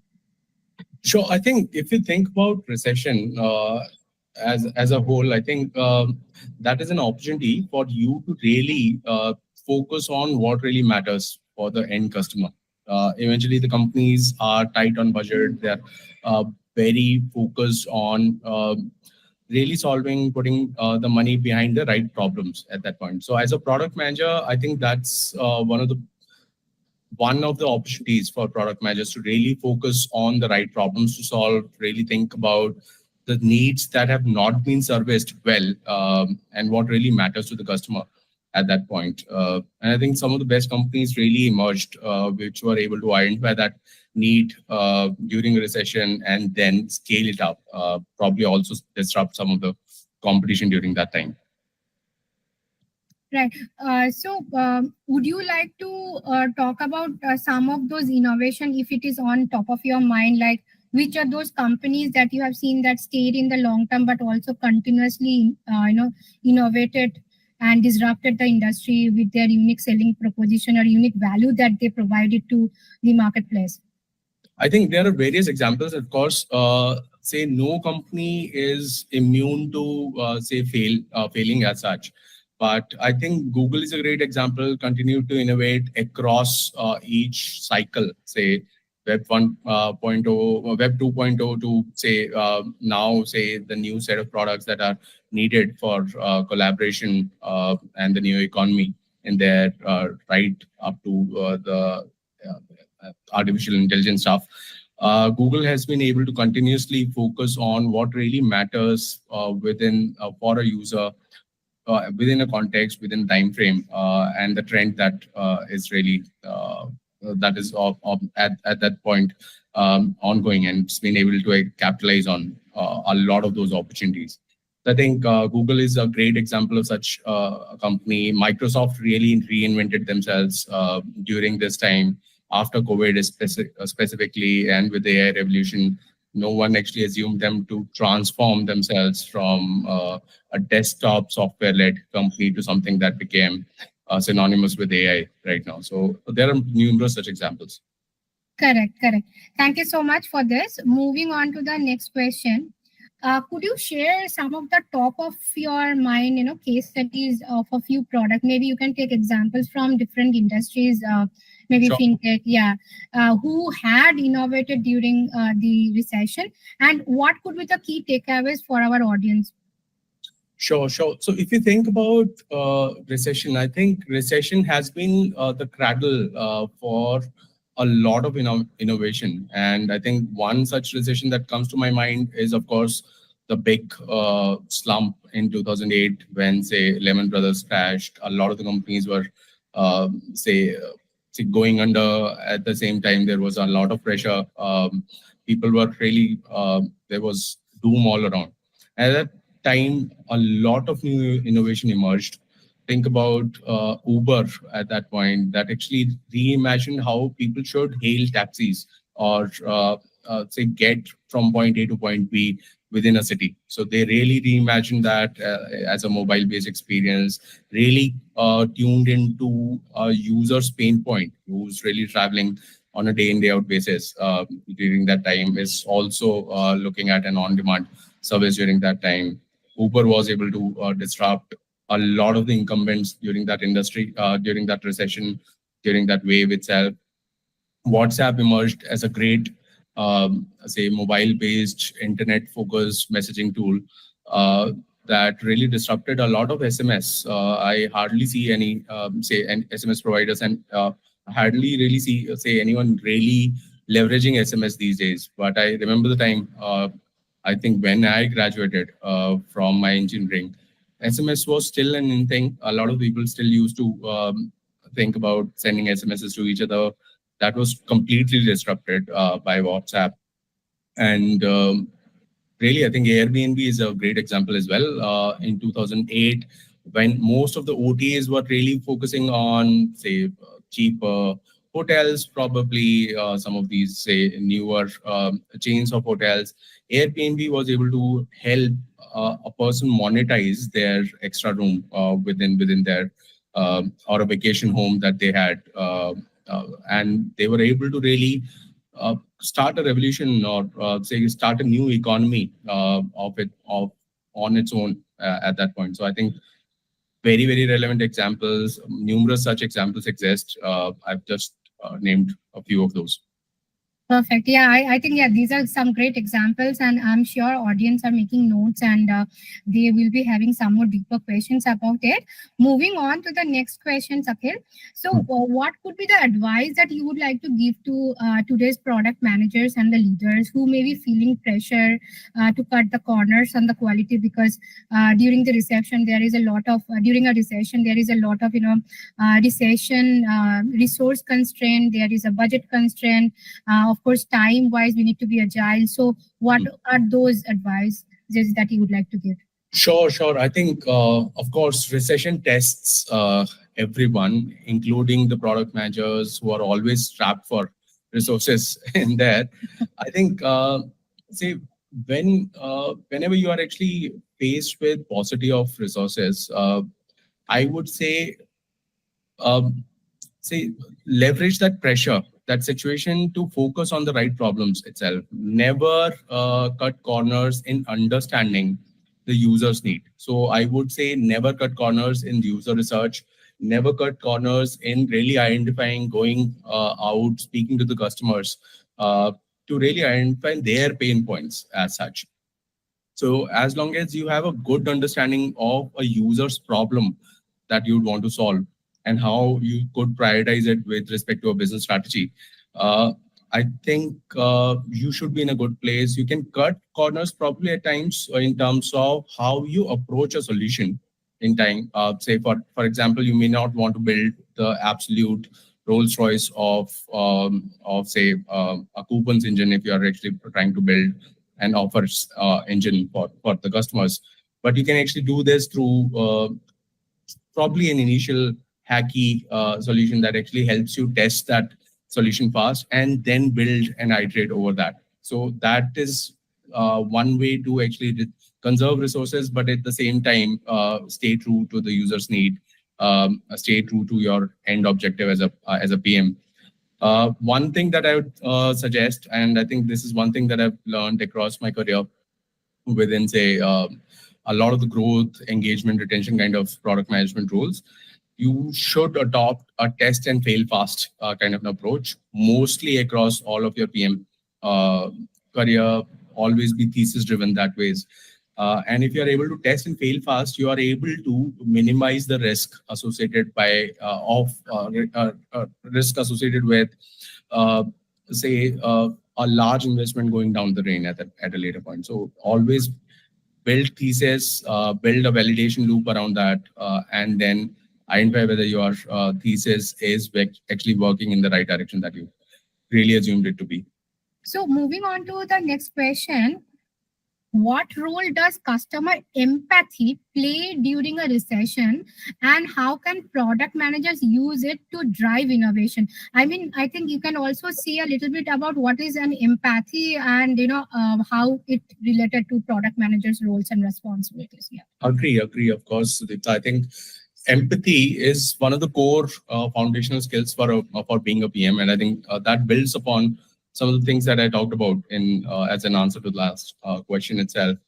Sure. I think if you think about recession as a whole, I think that is an opportunity for you to really focus on what really matters for the end customer. Eventually, the companies are tight on budget. They're very focused on really putting the money behind the right problems at that point. So as a product manager, I think that's one of the opportunities for product managers to really focus on the right problems to solve, really think about the needs that have not been serviced well, and what really matters to the customer at that point. And I think some of the best companies really emerged, which were able to identify that need during a recession and then scale it up, probably also disrupt some of the competition during that time. Right. Would you like to talk about some of those innovation, if it is on top of your mind, like which are those companies that you have seen that stayed in the long term, but also continuously, innovated and disrupted the industry with their unique selling proposition or unique value that they provided to the marketplace? I think there are various examples. Of course, say no company is immune to failing as such. But I think Google is a great example, continue to innovate across each cycle, say Web 1.0, Web 2.0 to say now, say the new set of products that are needed for collaboration and the new economy in there, right up to the artificial intelligence stuff. Google has been able to continuously focus on what really matters within for a user, within a context, within time frame, and the trend that is really that is at that point ongoing, and it's been able to capitalize on a lot of those opportunities. I think Google is a great example of such a company. Microsoft really reinvented themselves during this time after COVID, specifically, and with the AI revolution. No one actually assumed them to transform themselves from a desktop software-led company to something that became synonymous with AI right now. So there are numerous such examples. Correct. Thank you so much for this. Moving on to the next question. Could you share some of the top of your mind, case studies of a few products? Maybe you can take examples from different industries, maybe Sure. fintech, yeah, who had innovated during the recession, and what could be the key takeaways for our audience? Sure. So if you think about recession, I think recession has been the cradle for a lot of innovation. And I think one such recession that comes to my mind is, of course, the big slump in 2008 when, say, Lehman Brothers crashed. A lot of the companies were, say, going under. At the same time, there was a lot of pressure. People were really, there was doom all around. At that time, a lot of new innovation emerged. Think about Uber at that point, that actually reimagined how people should hail taxis or say get from point A to point B within a city. So they really reimagined that as a mobile-based experience, really tuned into a user's pain point, who's really traveling on a day in, day out basis during that time, is also looking at an on-demand service during that time. Uber was able to disrupt a lot of the incumbents during that industry, during that recession, during that wave itself. WhatsApp emerged as a great, say, mobile-based, internet-focused messaging tool that really disrupted a lot of SMS. I hardly see any, say, SMS providers, and hardly really see, say, anyone really leveraging SMS these days. But I remember the time, I think when I graduated from my engineering, SMS was still an in thing. A lot of people still used to think about sending SMSs to each other. That was completely disrupted by WhatsApp. And really, I think Airbnb is a great example as well. In 2008, when most of the OTAs were really focusing on, say, cheaper hotels, probably some of these, say, newer chains of hotels, Airbnb was able to help a person monetize their extra room within their or a vacation home that they had. And they were able to really start a revolution, or say start a new economy on its own at that point. So I think very, very relevant examples. Numerous such examples exist. I've just named a few of those. Perfect. Yeah, I think, yeah, these are some great examples, and I'm sure audience are making notes, and they will be having some more deeper questions about it. Moving on to the next question, Akhil. So what could be the advice that you would like to give to today's product managers and the leaders who may be feeling pressure to cut the corners on the quality? Because during the recession, there is a lot of, during a recession, there is a lot of, recession, resource constraint, there is a budget constraint. Of course, time-wise, we need to be agile. So what are those advices that you would like to give? Sure. I think, of course, recession tests everyone, including the product managers who are always strapped for resources in there. I think, say, whenever you are actually faced with paucity of resources, I would say, leverage that pressure, that situation, to focus on the right problems itself. Never cut corners in understanding the user's need. So I would say never cut corners in user research, never cut corners in really identifying, going out, speaking to the customers to really identify their pain points as such. So as long as you have a good understanding of a user's problem that you'd want to solve, and how you could prioritize it with respect to a business strategy, I think you should be in a good place. You can cut corners probably at times in terms of how you approach a solution in time. Say, for example, you may not want to build the absolute Rolls Royce of say, a coupons engine if you are actually trying to build an offers engine for the customers. But you can actually do this through probably an initial hacky solution that actually helps you test that solution fast and then build and iterate over that. So that is one way to actually conserve resources, but at the same time, stay true to the user's need, stay true to your end objective as a PM. One thing that I would suggest, and I think this is one thing that I've learned across my career, within, say, a lot of the growth, engagement, retention kind of product management roles, you should adopt a test and fail fast kind of an approach, mostly across all of your PM career. Always be thesis driven that ways. And if you are able to test and fail fast, you are able to minimize the risk associated risk associated with, uh, say, a large investment going down the drain at a later point. So always build thesis, build a validation loop around that, and then identify whether your thesis is actually working in the right direction that you really assumed it to be. So moving on to the next question, what role does customer empathy play during a recession, and how can product managers use it to drive innovation? I mean, I think you can also see a little bit about what is an empathy and how it related to product managers' roles and responsibilities. Yeah. Agree. Of course, Sudipta. I think empathy is one of the core foundational skills for being a PM, and I think that builds upon some of the things that I talked about in as an answer to the last question itself.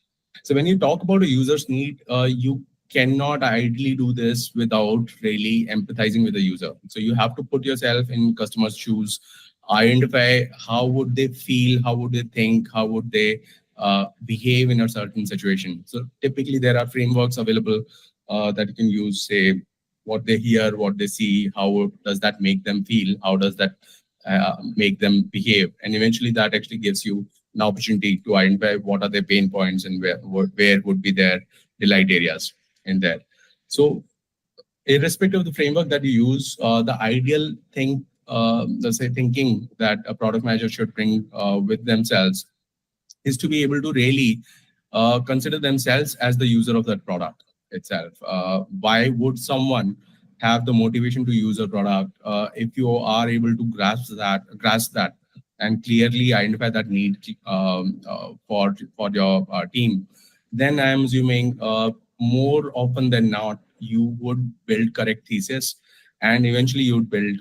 So when you talk about a user's need, you cannot ideally do this without really empathizing with the user. So you have to put yourself in customers' shoes, identify how would they feel, how would they think, how would they behave in a certain situation. So typically there are frameworks available that you can use, say, what they hear, what they see, how does that make them feel, how does that make them behave, and eventually that actually gives you an opportunity to identify what are their pain points and where would be their delight areas in there. So irrespective of the framework that you use, the ideal thing, let's say thinking that a product manager should bring with themselves is to be able to really consider themselves as the user of that product itself. Why would someone have the motivation to use a product if you are able to grasp that and clearly identify that need for your team? Then I am assuming more often than not you would build correct thesis, and eventually you would build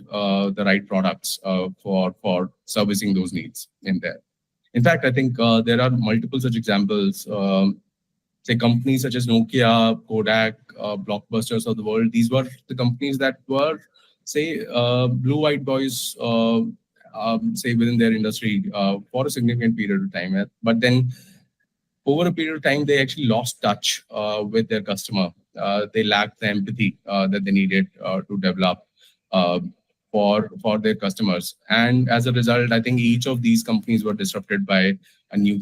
the right products for servicing those needs in there. In fact, I think there are multiple such examples. Say companies such as Nokia, Kodak, Blockbusters of the world. These were the companies that were, say, blue-eyed boys, say within their industry for a significant period of time. But then over a period of time, they actually lost touch with their customer. They lacked the empathy that they needed to develop for their customers. And as a result, I think each of these companies were disrupted by a new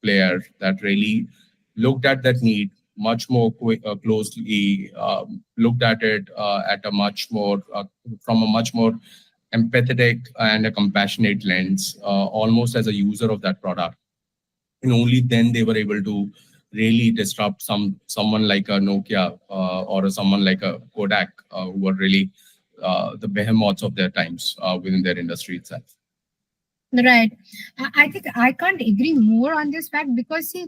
player that really looked at that need much more closely, looked at it at a much more from a much more empathetic and a compassionate lens, almost as a user of that product. And only then they were able to really disrupt someone like a Nokia or someone like a Kodak, who were really the behemoths of their times within their industry itself. Right. I think I can't agree more on this fact, because see,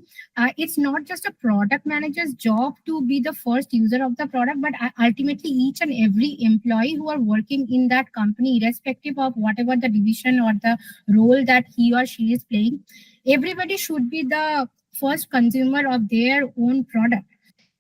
it's not just a product manager's job to be the first user of the product, but ultimately each and every employee who are working in that company, irrespective of whatever the division or the role that he or she is playing, everybody should be the first consumer of their own product.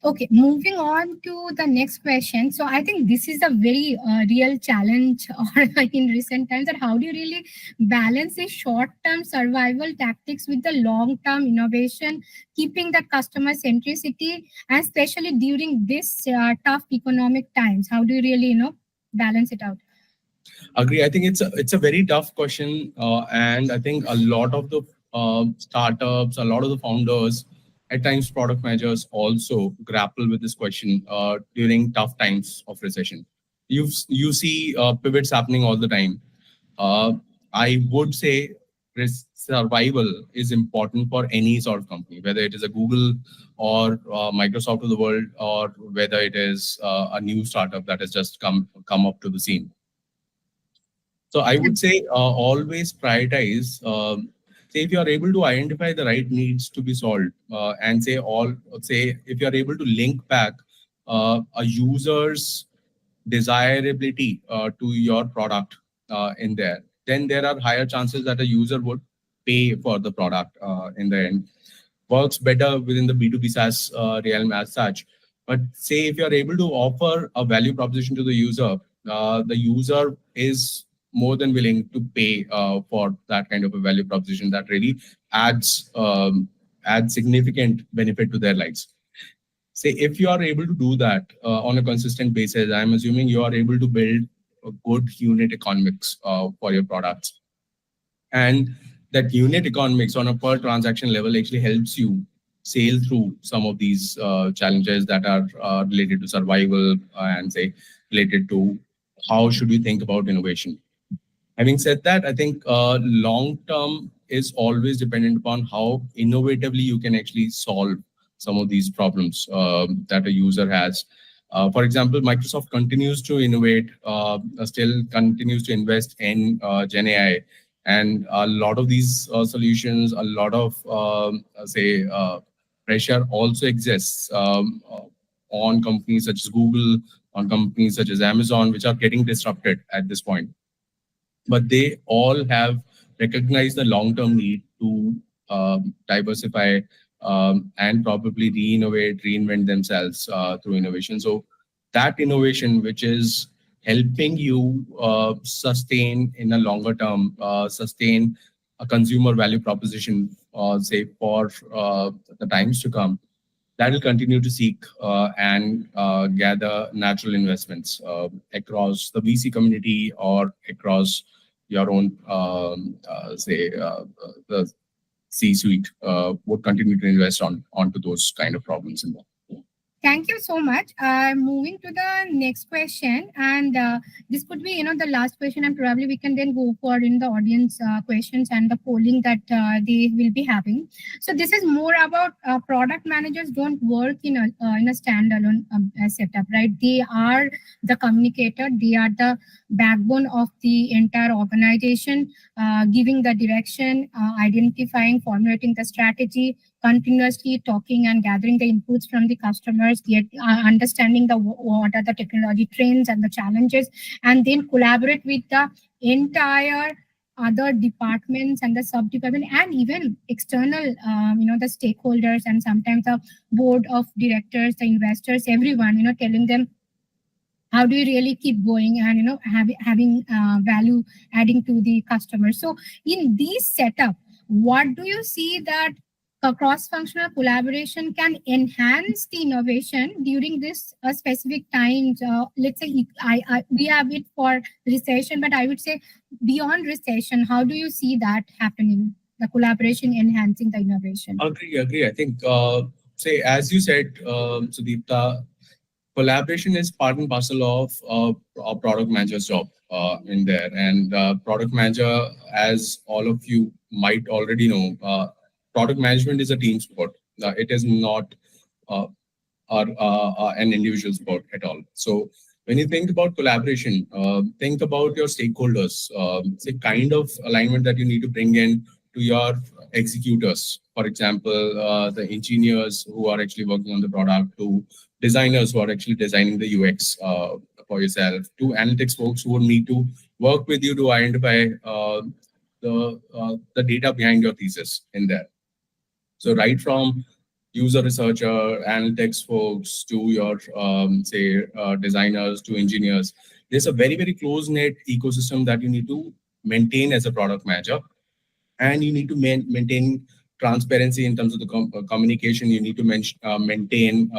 Okay, moving on to the next question. So I think this is a very real challenge or in recent times, that how do you really balance the short-term survival tactics with the long-term innovation, keeping the customer centricity, and especially during this tough economic times? How do you really, balance it out? Agree. I think it's a very tough question, and I think a lot of the startups, a lot of the founders, at times product managers also grapple with this question during tough times of recession. You see pivots happening all the time. I would say survival is important for any sort of company, whether it is a Google or Microsoft of the world, or whether it is a new startup that has just come up to the scene. So I would say always prioritize. Say if you are able to identify the right needs to be solved, and say if you are able to link back a user's desirability to your product in there, then there are higher chances that a user would pay for the product in the end. works better within the B2B SaaS realm as such. But say if you're able to offer a value proposition to the user is more than willing to pay for that kind of a value proposition that really adds significant benefit to their lives. Say if you are able to do that on a consistent basis, I'm assuming you are able to build a good unit economics for your products. And that unit economics on a per transaction level actually helps you sail through some of these challenges that are related to survival and say related to how should we think about innovation. Having said that, I think long term is always dependent upon how innovatively you can actually solve some of these problems that a user has. For example, Microsoft continues to innovate, still continues to invest in Gen AI. And a lot of these solutions, a lot of, pressure also exists on companies such as Google, on companies such as Amazon, which are getting disrupted at this point. But they all have recognized the long-term need to diversify and probably reinvent themselves through innovation. So that innovation, which is helping you sustain in a longer term, sustain a consumer value proposition, say for the times to come, that will continue to seek and gather natural investments across the VC community or across your own, the C-suite would continue to invest onto those kind of problems in there. Thank you so much. Moving to the next question, and this could be, the last question, and probably we can then go for the audience questions and the polling that they will be having. So this is more about product managers don't work in a standalone setup, right? They are the communicator. They are the backbone of the entire organization, giving the direction, identifying, formulating the strategy, continuously talking and gathering the inputs from the customers, yet understanding what are the technology trends and the challenges, and then collaborate with the entire other departments and the sub-department and even external, the stakeholders and sometimes the board of directors, the investors, everyone, telling them how do you really keep going and, having value adding to the customer. So in this setup, what do you see that cross-functional collaboration can enhance the innovation during this specific times? Let's say we have it for recession, but I would say beyond recession, how do you see that happening, the collaboration enhancing the innovation? Agree. I think, say, as you said, Sudeepta, collaboration is part and parcel of a product manager's job in there. And product manager, as all of you might already know, product management is a team sport. It is not an individual sport at all. So when you think about collaboration, think about your stakeholders, the kind of alignment that you need to bring in to your executors. For example, the engineers who are actually working on the product, to designers who are actually designing the UX for yourself, to analytics folks who will need to work with you to identify the data behind your thesis in there. So right from user researcher, analytics folks, to your, designers, to engineers, there's a very, very close-knit ecosystem that you need to maintain as a product manager. And you need to maintain transparency in terms of the communication. You need to maintain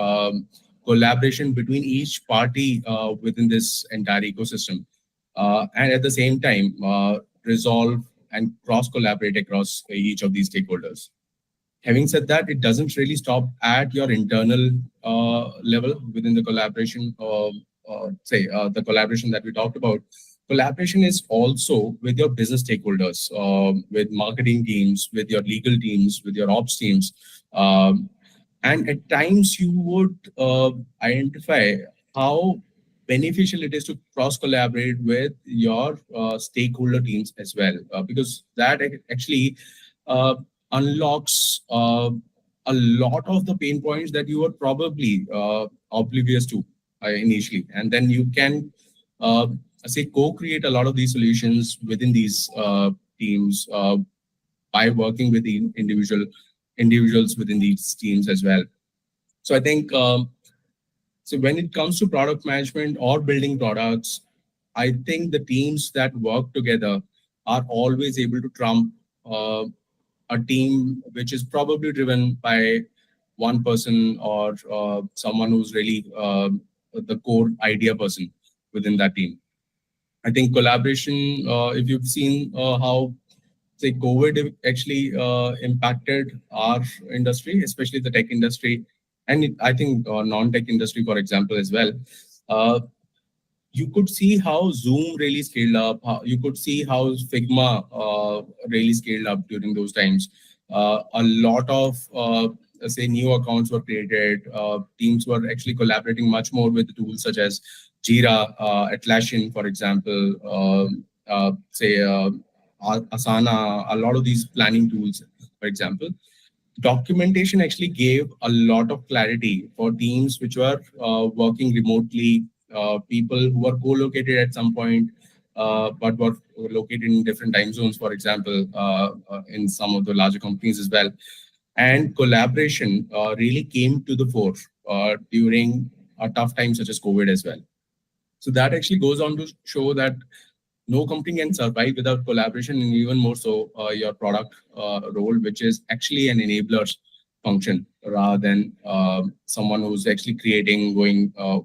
collaboration between each party within this entire ecosystem. And at the same time, resolve and cross-collaborate across each of these stakeholders. Having said that, it doesn't really stop at your internal level within the collaboration, the collaboration that we talked about. Collaboration is also with your business stakeholders, with marketing teams, with your legal teams, with your ops teams. And at times you would identify how beneficial it is to cross-collaborate with your stakeholder teams as well, because that actually unlocks a lot of the pain points that you were probably oblivious to initially. And then you can co-create a lot of these solutions within these teams by working with the individual individuals within these teams as well. So I think so when it comes to product management or building products, I think the teams that work together are always able to trump uh, a team which is probably driven by one person or someone who's really the core idea person within that team. I think collaboration, if you've seen how, say, COVID actually impacted our industry, especially the tech industry, and I think non-tech industry, for example, as well. Uh, you could see how Zoom really scaled up. You could see how Figma really scaled up during those times. A lot of say new accounts were created. Teams were actually collaborating much more with tools such as Jira, Atlassian, for example. Say Asana. A lot of these planning tools, for example. Documentation actually gave a lot of clarity for teams which were working remotely, people who were co-located at some point, but were located in different time zones, for example, in some of the larger companies as well. And collaboration really came to the fore during a tough time such as COVID as well. So that actually goes on to show that no company can survive without collaboration, and even more so your product role, which is actually an enabler function rather than someone who's actually creating,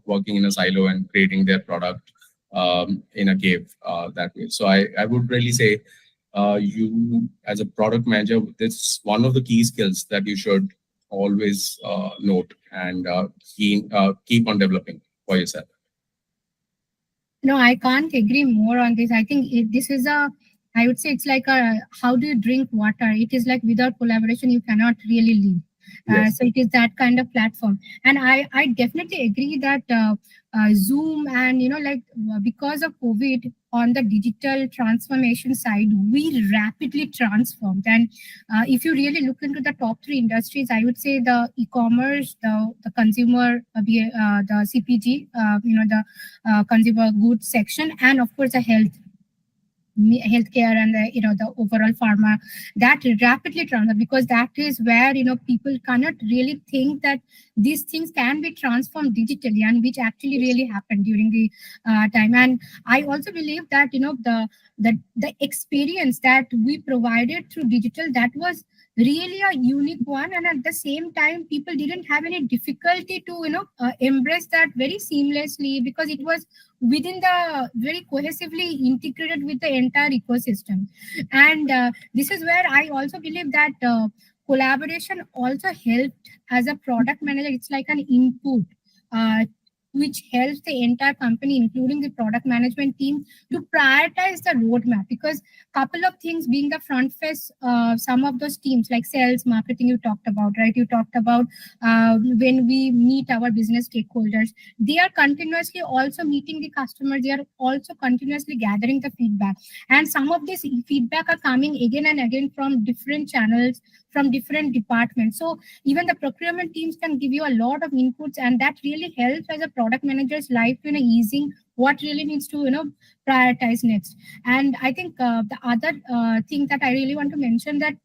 working in a silo and creating their product in a cave that way. So I would really say you as a product manager, this is one of the key skills that you should always note and keep on developing for yourself. No, I can't agree more on this. I think this is I would say it's like how do you drink water? It is like without collaboration, you cannot really live. Yes. So it is that kind of platform. And I definitely agree that Zoom and, because of COVID on the digital transformation side, we rapidly transformed. And if you really look into the top 3 industries, I would say the e-commerce, the consumer, the CPG, the consumer goods section, and of course the healthcare and the overall pharma, that rapidly transformed, because that is where people cannot really think that these things can be transformed digitally, and which actually really happened during the time. And I also believe that the experience that we provided through digital, that was really a unique one, and at the same time people didn't have any difficulty to embrace that very seamlessly, because it was within the very cohesively integrated with the entire ecosystem. And this is where I also believe that collaboration also helped as a product manager. It's like an input which helps the entire company, including the product management team, to prioritize the roadmap. Because couple of things being the front face, some of those teams like sales, marketing, you talked about, right? You talked about when we meet our business stakeholders, they are continuously also meeting the customers. They are also continuously gathering the feedback. And some of this feedback are coming again and again from different channels, from different departments. So even the procurement teams can give you a lot of inputs, and that really helps as a product manager's life in easing what really needs to prioritize next. And I think the other thing that I really want to mention, that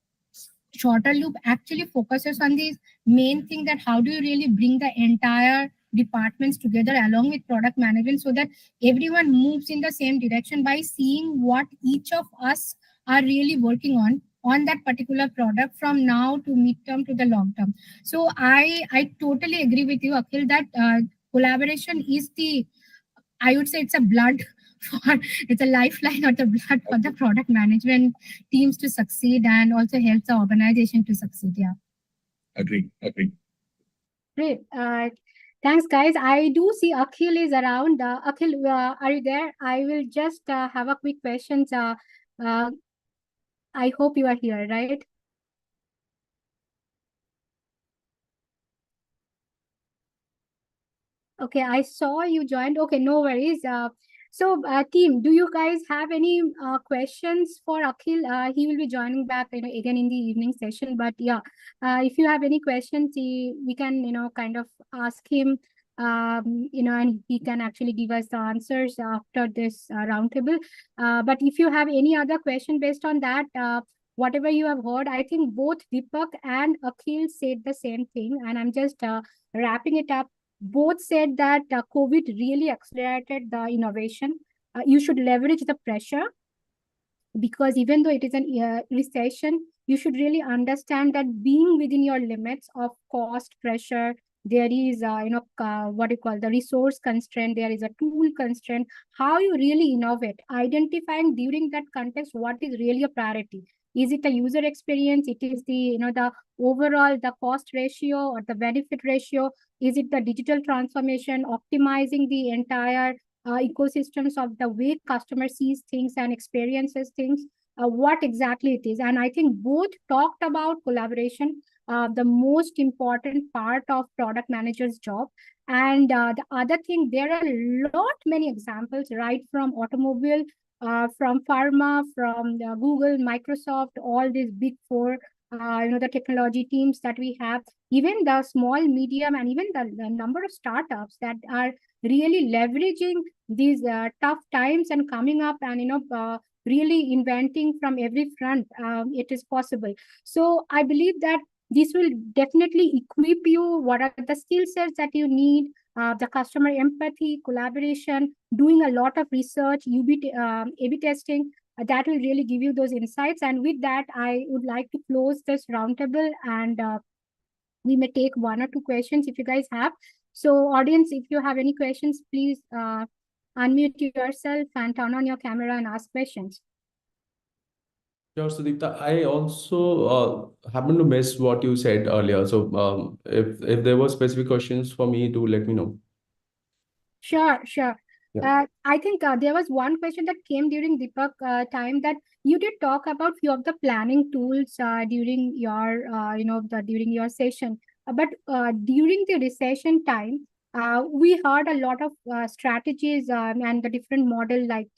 shorter loop actually focuses on the main thing, that how do you really bring the entire departments together along with product management, so that everyone moves in the same direction by seeing what each of us are really working on that particular product from now to midterm to the long term. So I totally agree with you, Akhil, that collaboration is I would say it's a blood it's a lifeline or the blood for the product management teams to succeed, and also helps the organization to succeed. Yeah. Agree. Great. Thanks, guys. I do see Akhil is around. Akhil, are you there? I will just have a quick question. I hope you are here, right? Okay, I saw you joined. Okay, no worries. So, team, do you guys have any questions for Akhil? He will be joining back, again in the evening session. But yeah, if you have any questions, we can, kind of ask him, and he can actually give us the answers after this roundtable. But if you have any other question based on that, whatever you have heard, I think both Deepak and Akhil said the same thing, and I'm just wrapping it up. Both said that COVID really accelerated the innovation. You should leverage the pressure, because even though it is a recession, you should really understand that being within your limits of cost pressure, there is what you call the resource constraint, there is a tool constraint. How you really innovate, identifying during that context what is really a priority. Is it a user experience? It is the the overall the cost ratio or the benefit ratio? Is it the digital transformation, optimizing the entire ecosystems of the way customer sees things and experiences things, what exactly it is? And I think both talked about collaboration, the most important part of product manager's job. And the other thing, there are a lot many examples, right from automobile, from pharma, from Google, Microsoft, all these big four, the technology teams that we have, even the small, medium, and even the number of startups that are really leveraging these tough times and coming up and really inventing from every front. It is possible. So I believe that this will definitely equip you. What are the skill sets that you need? The customer empathy, collaboration, doing a lot of research, A/B testing, that will really give you those insights. And with that, I would like to close this roundtable, and we may take one or two questions if you guys have. So audience, if you have any questions, please unmute yourself and turn on your camera and ask questions. Sure, Sudipta. I also happened to miss what you said earlier. So if there were specific questions for me, to let me know. Sure, sure. Yeah. I think there was one question that came during Deepak time, that you did talk about few of the planning tools during your during your session. But during the recession time, we heard a lot of strategies and the different model, like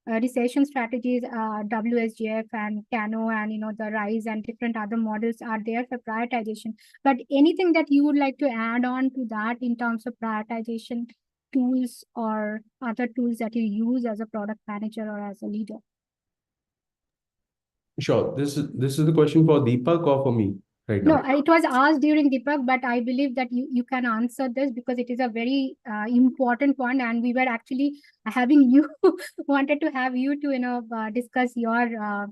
recession strategies, WSGF and Cano, and the RISE and different other models are there for prioritization. But anything that you would like to add on to that in terms of prioritization tools or other tools that you use as a product manager or as a leader? Sure. This is the question for Deepak or for me right now? No, it was asked during Deepak, but I believe that you can answer this because it is a very important one, and we were actually having you wanted to have you to discuss your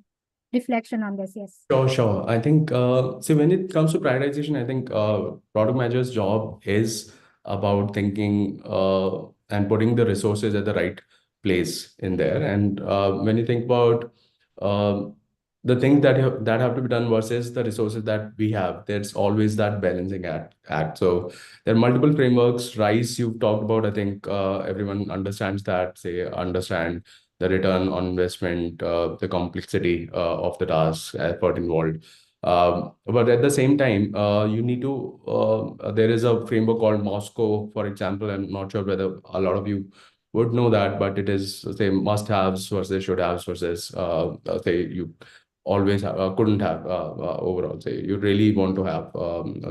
reflection on this. Yes. Sure. I think, see, when it comes to prioritization, I think product manager's job is about thinking and putting the resources at the right place in there. And when you think about the things that have to be done versus the resources that we have, there's always that balancing act. So there are multiple frameworks. RISE, you've talked about. I think everyone understands that. Understand the return on investment, the complexity of the task, effort involved. But at the same time, you need to, there is a framework called Moscow, for example. I'm not sure whether a lot of you would know that, but it is, say, must-haves versus should-haves versus, say, you always have, couldn't have overall. Say, you really want to have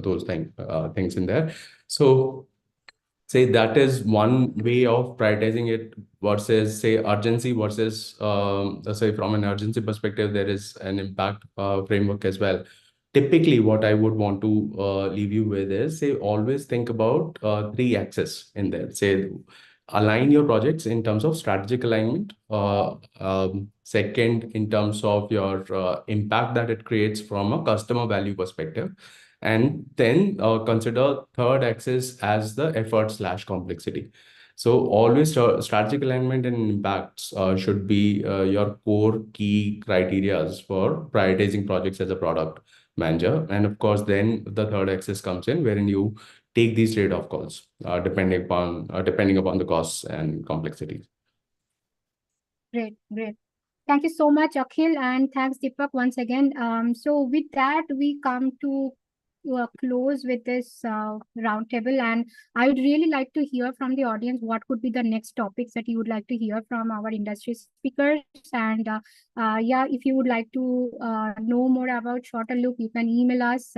those things in there. So, say that is one way of prioritizing it versus, say, urgency versus say, from an urgency perspective, there is an impact framework as well. Typically, what I would want to leave you with is, say, always think about three axes in there. Say, align your projects in terms of strategic alignment. Second, in terms of your impact that it creates from a customer value perspective. And then consider third axis as the effort/complexity. So always strategic alignment and impacts should be your core key criterias for prioritizing projects as a product manager. And of course, then the third axis comes in, wherein you take these trade-off calls depending upon the costs and complexities. Great. Thank you so much, Akhil, and thanks, Deepak, once again. So with that, we come to close with this roundtable, and I would really like to hear from the audience what could be the next topics that you would like to hear from our industry speakers. And yeah, if you would like to know more about Shorter Loop, you can email us.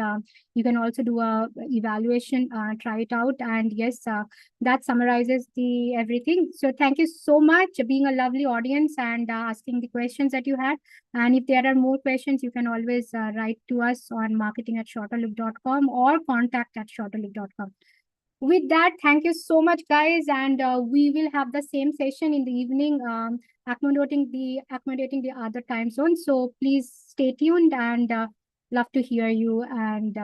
You can also do a evaluation, try it out, and yes, that summarizes the everything. So thank you so much for being a lovely audience and asking the questions that you had. And if there are more questions, you can always write to us on marketing@shorterloop.com or contact@shorterloop.com. With that, thank you so much, guys. And we will have the same session in the evening, accommodating the other time zones. So please stay tuned, and love to hear you and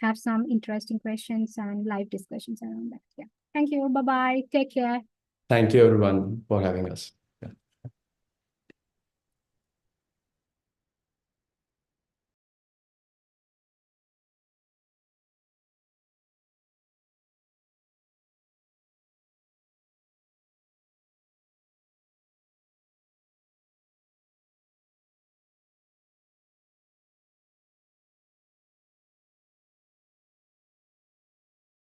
have some interesting questions and live discussions around that. Yeah. Thank you. Bye-bye. Take care. Thank you, everyone, for having us.